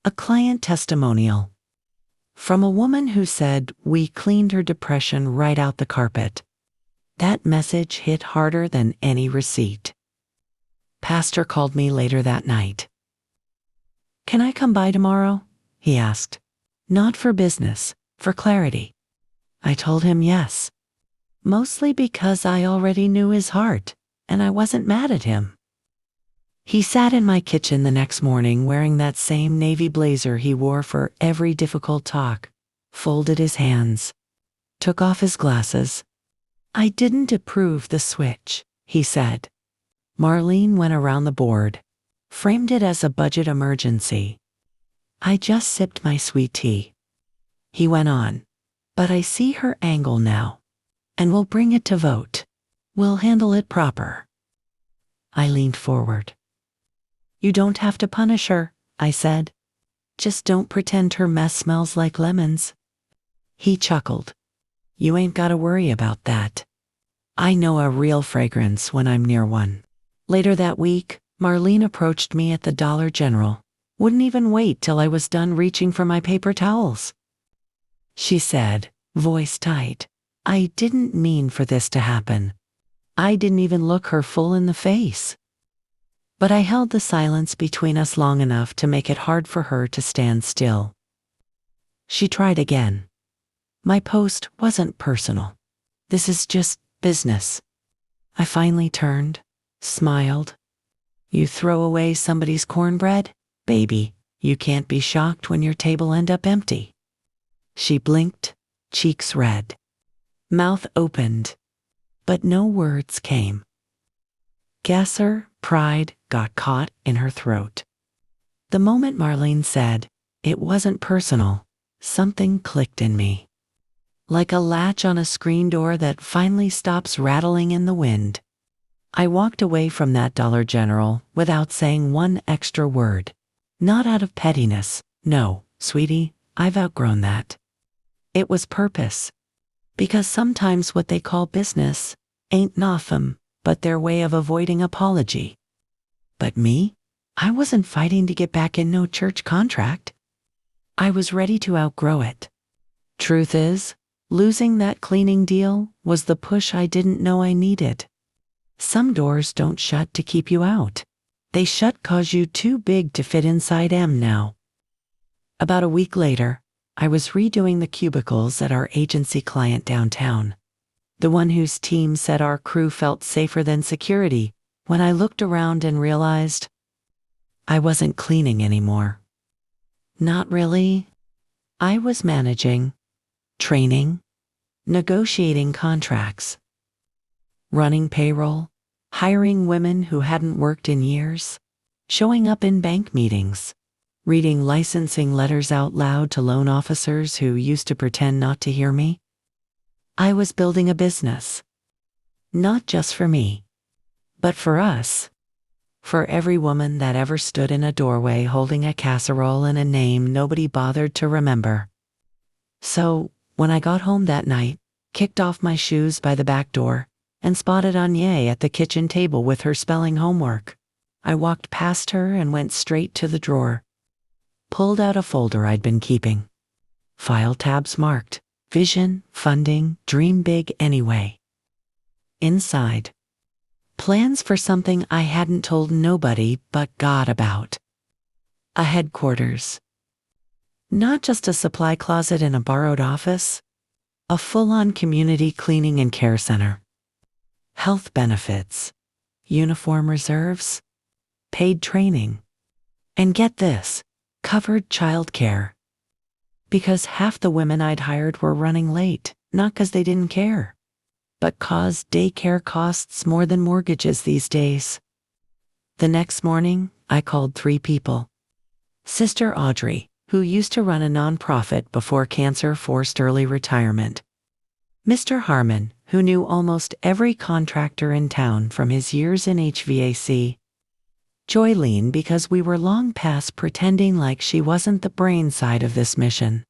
Speaker 1: A client testimonial. From a woman who said we cleaned her depression right out the carpet. That message hit harder than any receipt. Pastor called me later that night. "Can I come by tomorrow?" he asked. Not for business, for clarity. I told him yes. Mostly because I already knew his heart, and I wasn't mad at him. He sat in my kitchen the next morning wearing that same navy blazer he wore for every difficult talk, folded his hands, took off his glasses. "I didn't approve the switch," he said. Marlene went around the board, framed it as a budget emergency. I just sipped my sweet tea. He went on, "But I see her angle now, and we'll bring it to vote. We'll handle it proper." I leaned forward. "You don't have to punish her," I said. "Just don't pretend her mess smells like lemons." He chuckled. "You ain't gotta worry about that. I know a real fragrance when I'm near one." Later that week, Marlene approached me at the Dollar General. Wouldn't even wait till I was done reaching for my paper towels. She said, voice tight, "I didn't mean for this to happen." I didn't even look her full in the face. But I held the silence between us long enough to make it hard for her to stand still. She tried again. "My post wasn't personal. This is just business." I finally turned, smiled. "You throw away somebody's cornbread? Baby, you can't be shocked when your table end up empty." She blinked, cheeks red. Mouth opened, but no words came. Gasser, pride, got caught in her throat. The moment Marlene said, "It wasn't personal," something clicked in me. Like a latch on a screen door that finally stops rattling in the wind. I walked away from that Dollar General without saying one extra word. Not out of pettiness. No, sweetie, I've outgrown that. It was purpose. Because sometimes what they call business ain't nothing but their way of avoiding apology. But me? I wasn't fighting to get back in no church contract. I was ready to outgrow it. Truth is, losing that cleaning deal was the push I didn't know I needed. Some doors don't shut to keep you out. They shut 'cause you too big to fit inside 'em now. About a week later, I was redoing the cubicles at our agency client downtown. The one whose team said our crew felt safer than security, when I looked around and realized I wasn't cleaning anymore. Not really. I was managing, training, negotiating contracts, running payroll, hiring women who hadn't worked in years, showing up in bank meetings, reading licensing letters out loud to loan officers who used to pretend not to hear me. I was building a business. Not just for me, but for us. For every woman that ever stood in a doorway holding a casserole and a name nobody bothered to remember. So, when I got home that night, kicked off my shoes by the back door, and spotted Anya at the kitchen table with her spelling homework, I walked past her and went straight to the drawer. Pulled out a folder I'd been keeping. File tabs marked, vision, funding, dream big anyway. Inside, plans for something I hadn't told nobody but God about. A headquarters. Not just a supply closet in a borrowed office. A full-on community cleaning and care center. Health benefits. Uniform reserves. Paid training. And get this, covered childcare. Because half the women I'd hired were running late, not 'cause they didn't care, but 'cause daycare costs more than mortgages these days. The next morning, I called 3 people. Sister Audrey, who used to run a nonprofit before cancer forced early retirement. Mr. Harmon, who knew almost every contractor in town from his years in HVAC. Joylene, because we were long past pretending like she wasn't the brain side of this mission.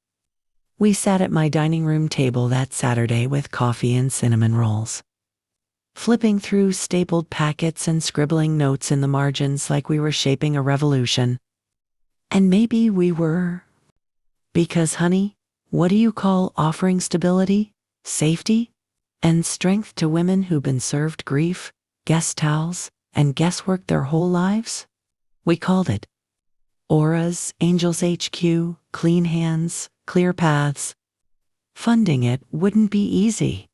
Speaker 1: We sat at my dining room table that Saturday with coffee and cinnamon rolls, flipping through stapled packets and scribbling notes in the margins like we were shaping a revolution. And maybe we were. Because, honey, what do you call offering stability, safety, and strength to women who've been served grief, guest towels, and guesswork their whole lives? We called it Ora's, Angels HQ, Clean Hands, Clear Paths. Funding it wouldn't be easy.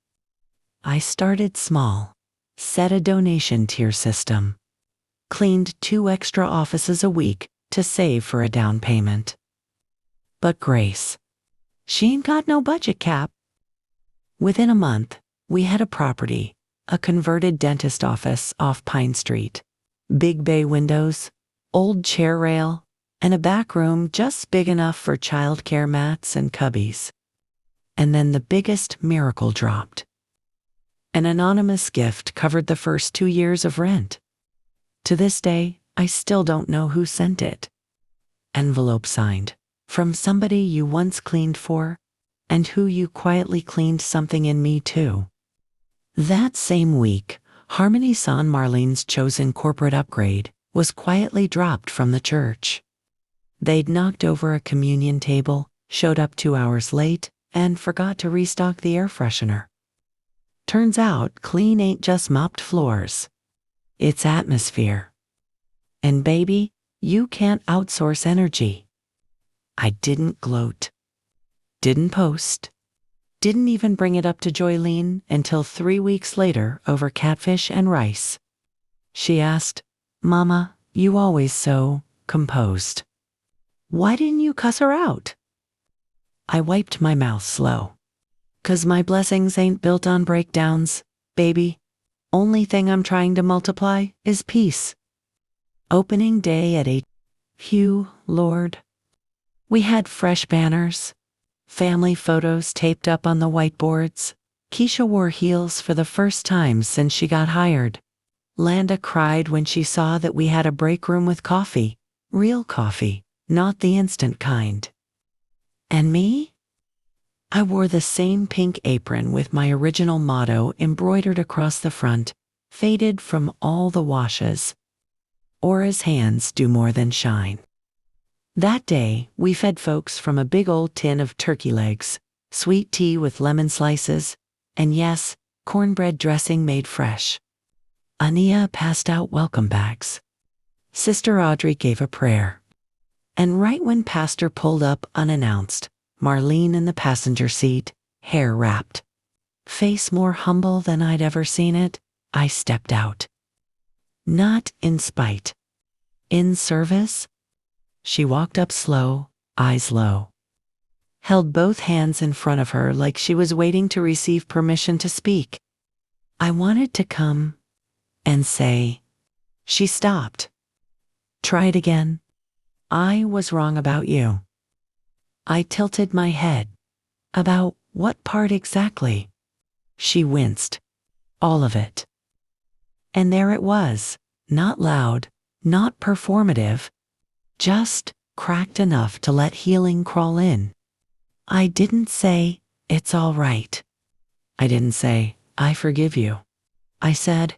Speaker 1: I started small, set a donation tier system, cleaned 2 extra offices a week to save for a down payment. But Grace, she ain't got no budget cap. Within a month, we had a property, a converted dentist office off Pine Street, big bay windows, old chair rail, and a back room just big enough for childcare mats and cubbies. And then the biggest miracle dropped. An anonymous gift covered the first 2 years of rent. To this day, I still don't know who sent it. Envelope signed, from somebody you once cleaned for, and who you quietly cleaned something in me too. That same week, Harmony saw Marlene's chosen corporate upgrade, was quietly dropped from the church. They'd knocked over a communion table, showed up 2 hours late, and forgot to restock the air freshener. Turns out, clean ain't just mopped floors. It's atmosphere. And baby, you can't outsource energy. I didn't gloat. Didn't post. Didn't even bring it up to Joylene until 3 weeks later over catfish and rice. She asked, "Mama, you always so composed. Why didn't you cuss her out?" I wiped my mouth slow. "'Cause my blessings ain't built on breakdowns, baby. Only thing I'm trying to multiply is peace." Opening day at 8. Phew, Lord. We had fresh banners, family photos taped up on the whiteboards. Keisha wore heels for the first time since she got hired. Landa cried when she saw that we had a break room with coffee, real coffee, not the instant kind. And me? I wore the same pink apron with my original motto embroidered across the front, faded from all the washes. Ora's hands do more than shine. That day, we fed folks from a big old tin of turkey legs, sweet tea with lemon slices, and yes, cornbread dressing made fresh. Ania passed out welcome bags. Sister Audrey gave a prayer. And right when Pastor pulled up unannounced, Marlene in the passenger seat, hair wrapped, face more humble than I'd ever seen it, I stepped out. Not in spite. In service? She walked up slow, eyes low. Held both hands in front of her like she was waiting to receive permission to speak. I wanted to come and say. She stopped. Tried again. "I was wrong about you." I tilted my head. "About what part exactly?" She winced. "All of it." And there it was, not loud, not performative, just cracked enough to let healing crawl in. I didn't say, "It's all right." I didn't say, "I forgive you." I said,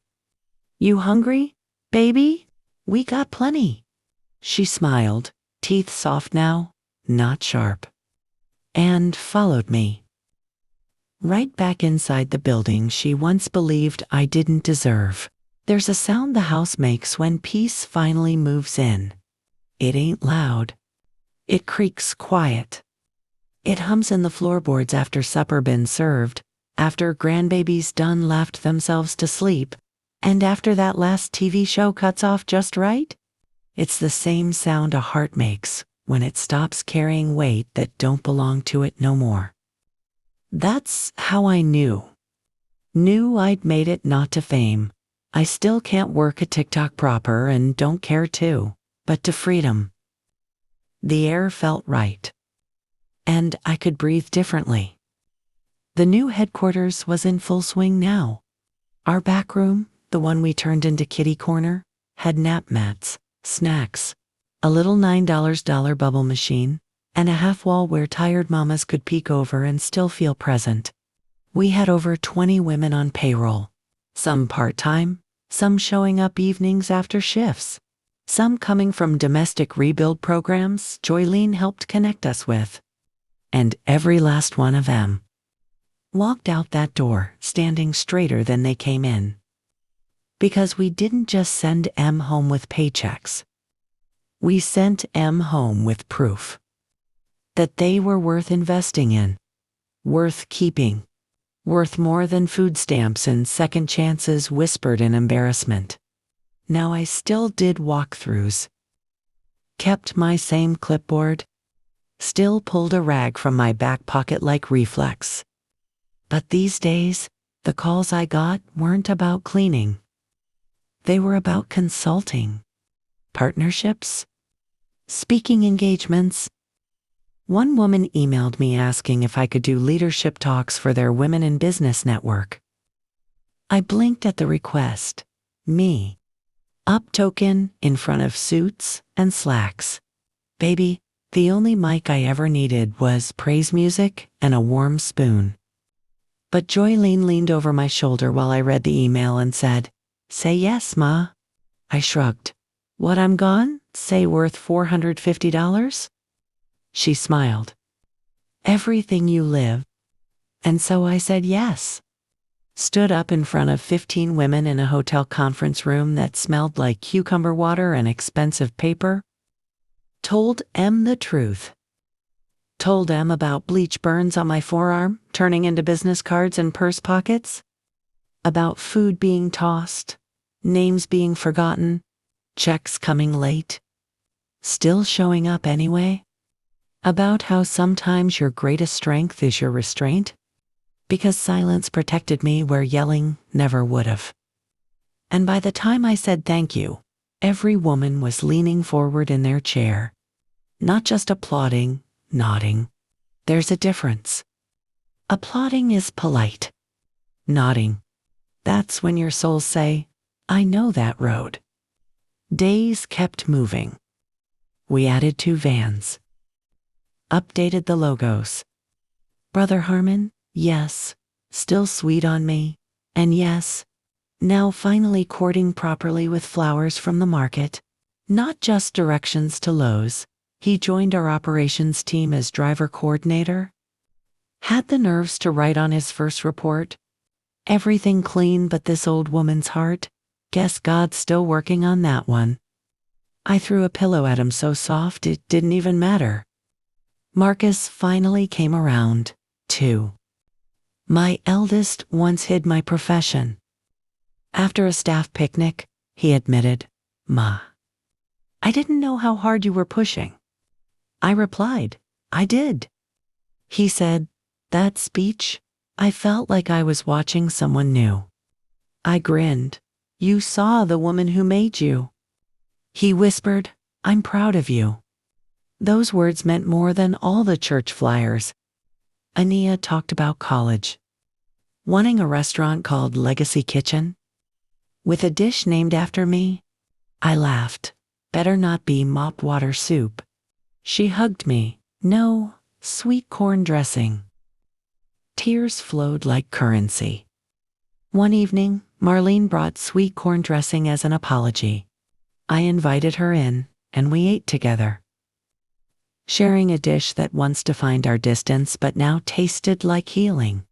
Speaker 1: "You hungry, baby? We got plenty." She smiled, teeth soft now, not sharp, and followed me. Right back inside the building she once believed I didn't deserve. There's a sound the house makes when peace finally moves in. It ain't loud. It creaks quiet. It hums in the floorboards after supper been served, after grandbabies done laughed themselves to sleep, and after that last TV show cuts off just right. It's the same sound a heart makes when it stops carrying weight that don't belong to it no more. That's how I knew. Knew I'd made it not to fame. I still can't work a TikTok proper and don't care to, but to freedom. The air felt right. And I could breathe differently. The new headquarters was in full swing now. Our back room, the one we turned into kitty corner, had nap mats, snacks, a little $9 bubble machine, and a half wall where tired mamas could peek over and still feel present. We had over 20 women on payroll, some part-time, some showing up evenings after shifts, some coming from domestic rebuild programs Joylene helped connect us with. And every last one of them walked out that door standing straighter than they came in. Because we didn't just send M home with paychecks. We sent M home with proof that they were worth investing in, worth keeping, worth more than food stamps and second chances whispered in embarrassment. Now I still did walkthroughs, kept my same clipboard, still pulled a rag from my back pocket like reflex. But these days, the calls I got weren't about cleaning. They were about consulting, partnerships, speaking engagements. One woman emailed me asking if I could do leadership talks for their Women in Business network. I blinked at the request. Me. Up token in front of suits and slacks. Baby, the only mic I ever needed was praise music and a warm spoon. But Joylene leaned over my shoulder while I read the email and said, "Say yes, Ma." I shrugged. What I'm gone, say worth $450? She smiled. Everything you live. And so I said yes. Stood up in front of 15 women in a hotel conference room that smelled like cucumber water and expensive paper. Told M the truth. Told M about bleach burns on my forearm, turning into business cards and purse pockets. About food being tossed, names being forgotten, checks coming late, still showing up anyway. About how sometimes your greatest strength is your restraint, because silence protected me where yelling never would have. And by the time I said thank you, every woman was leaning forward in their chair, not just applauding, nodding. There's a difference. Applauding is polite. Nodding. That's when your souls say, I know that road. Days kept moving. We added 2 vans. Updated the logos. Brother Harmon, yes, still sweet on me, and yes, now finally courting properly with flowers from the market, not just directions to Lowe's. He joined our operations team as driver coordinator. Had the nerves to write on his first report. Everything clean but this old woman's heart. Guess God's still working on that one. I threw a pillow at him so soft it didn't even matter. Marcus finally came around, too. My eldest once hid my profession. After a staff picnic, he admitted, Ma, I didn't know how hard you were pushing. I replied, I did. He said, that speech, I felt like I was watching someone new. I grinned. You saw the woman who made you. He whispered, I'm proud of you. Those words meant more than all the church flyers. Ania talked about college. Wanting a restaurant called Legacy Kitchen? With a dish named after me? I laughed. Better not be mop water soup. She hugged me. No, sweet corn dressing. Tears flowed like currency. One evening, Marlene brought sweet corn dressing as an apology. I invited her in, and we ate together. Sharing a dish that once defined our distance but now tasted like healing.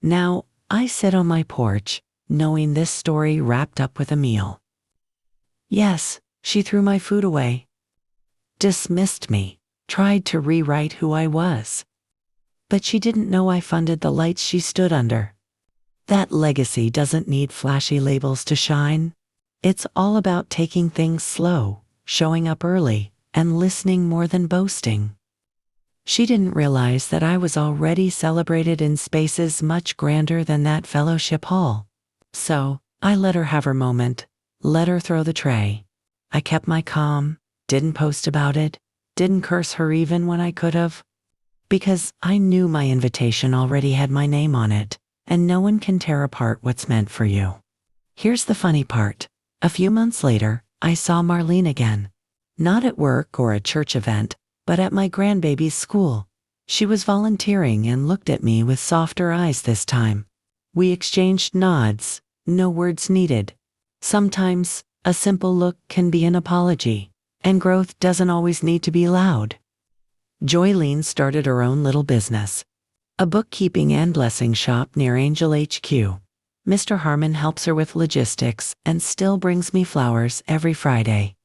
Speaker 1: Now, I sit on my porch, knowing this story wrapped up with a meal. Yes, she threw my food away. Dismissed me, tried to rewrite who I was. But she didn't know I funded the lights she stood under. That legacy doesn't need flashy labels to shine. It's all about taking things slow, showing up early, and listening more than boasting. She didn't realize that I was already celebrated in spaces much grander than that fellowship hall. So, I let her have her moment, let her throw the tray. I kept my calm, didn't post about it, didn't curse her even when I could have. Because I knew my invitation already had my name on it, and no one can tear apart what's meant for you. Here's the funny part. A few months later, I saw Marlene again. Not at work or a church event, but at my grandbaby's school. She was volunteering and looked at me with softer eyes this time. We exchanged nods, no words needed. Sometimes, a simple look can be an apology, and growth doesn't always need to be loud. Joylene started her own little business, a bookkeeping and blessing shop near Angel HQ. Mr. Harmon helps her with logistics and still brings me flowers every Friday.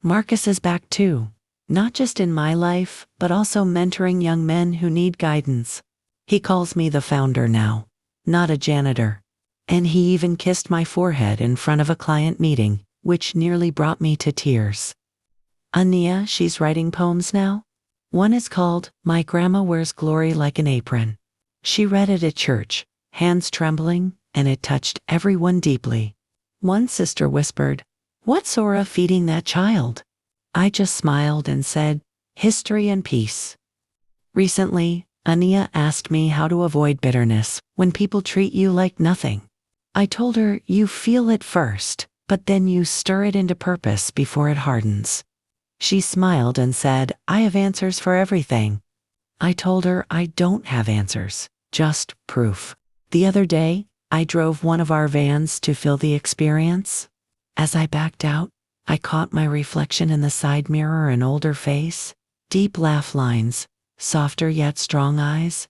Speaker 1: Marcus is back too, not just in my life, but also mentoring young men who need guidance. He calls me the founder now, not a janitor. And he even kissed my forehead in front of a client meeting, which nearly brought me to tears. Ania, she's writing poems now. One is called My Grandma Wears Glory Like an Apron. She read it at church, hands trembling, and it touched everyone deeply. One sister whispered, "What's Ora feeding that child?" I just smiled and said, "History and peace." Recently, Ania asked me how to avoid bitterness when people treat you like nothing. I told her you feel it first, but then you stir it into purpose before it hardens. She smiled and said, "I have answers for everything." I told her I don't have answers, just proof. The other day, I drove one of our vans to fill the experience. As I backed out, I caught my reflection in the side mirror, an older face, deep laugh lines, softer yet strong eyes.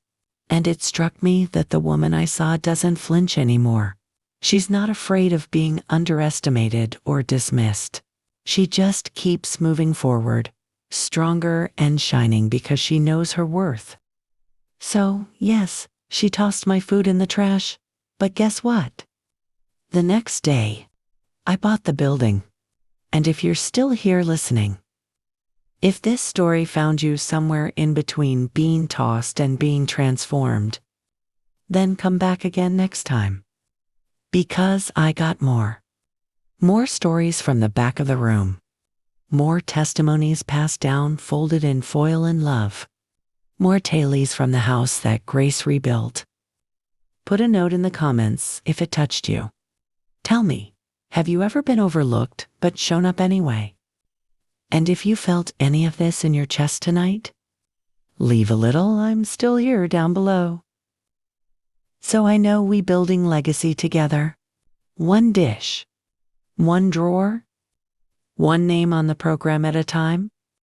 Speaker 1: And it struck me that the woman I saw doesn't flinch anymore. She's not afraid of being underestimated or dismissed. She just keeps moving forward, stronger and shining because she knows her worth. So, yes, she tossed my food in the trash, but guess what? The next day, I bought the building. And if you're still here listening, if this story found you somewhere in between being tossed and being transformed, then come back again next time. Because I got more. More stories from the back of the room. More testimonies passed down, folded in foil and love. More tales from the house that Grace rebuilt. Put a note in the comments if it touched you. Tell me, have you ever been overlooked but shown up anyway? And if you felt any of this in your chest tonight, leave a little, I'm still here down below. So I know we building legacy together. One dish, one drawer, one name on the program at a time.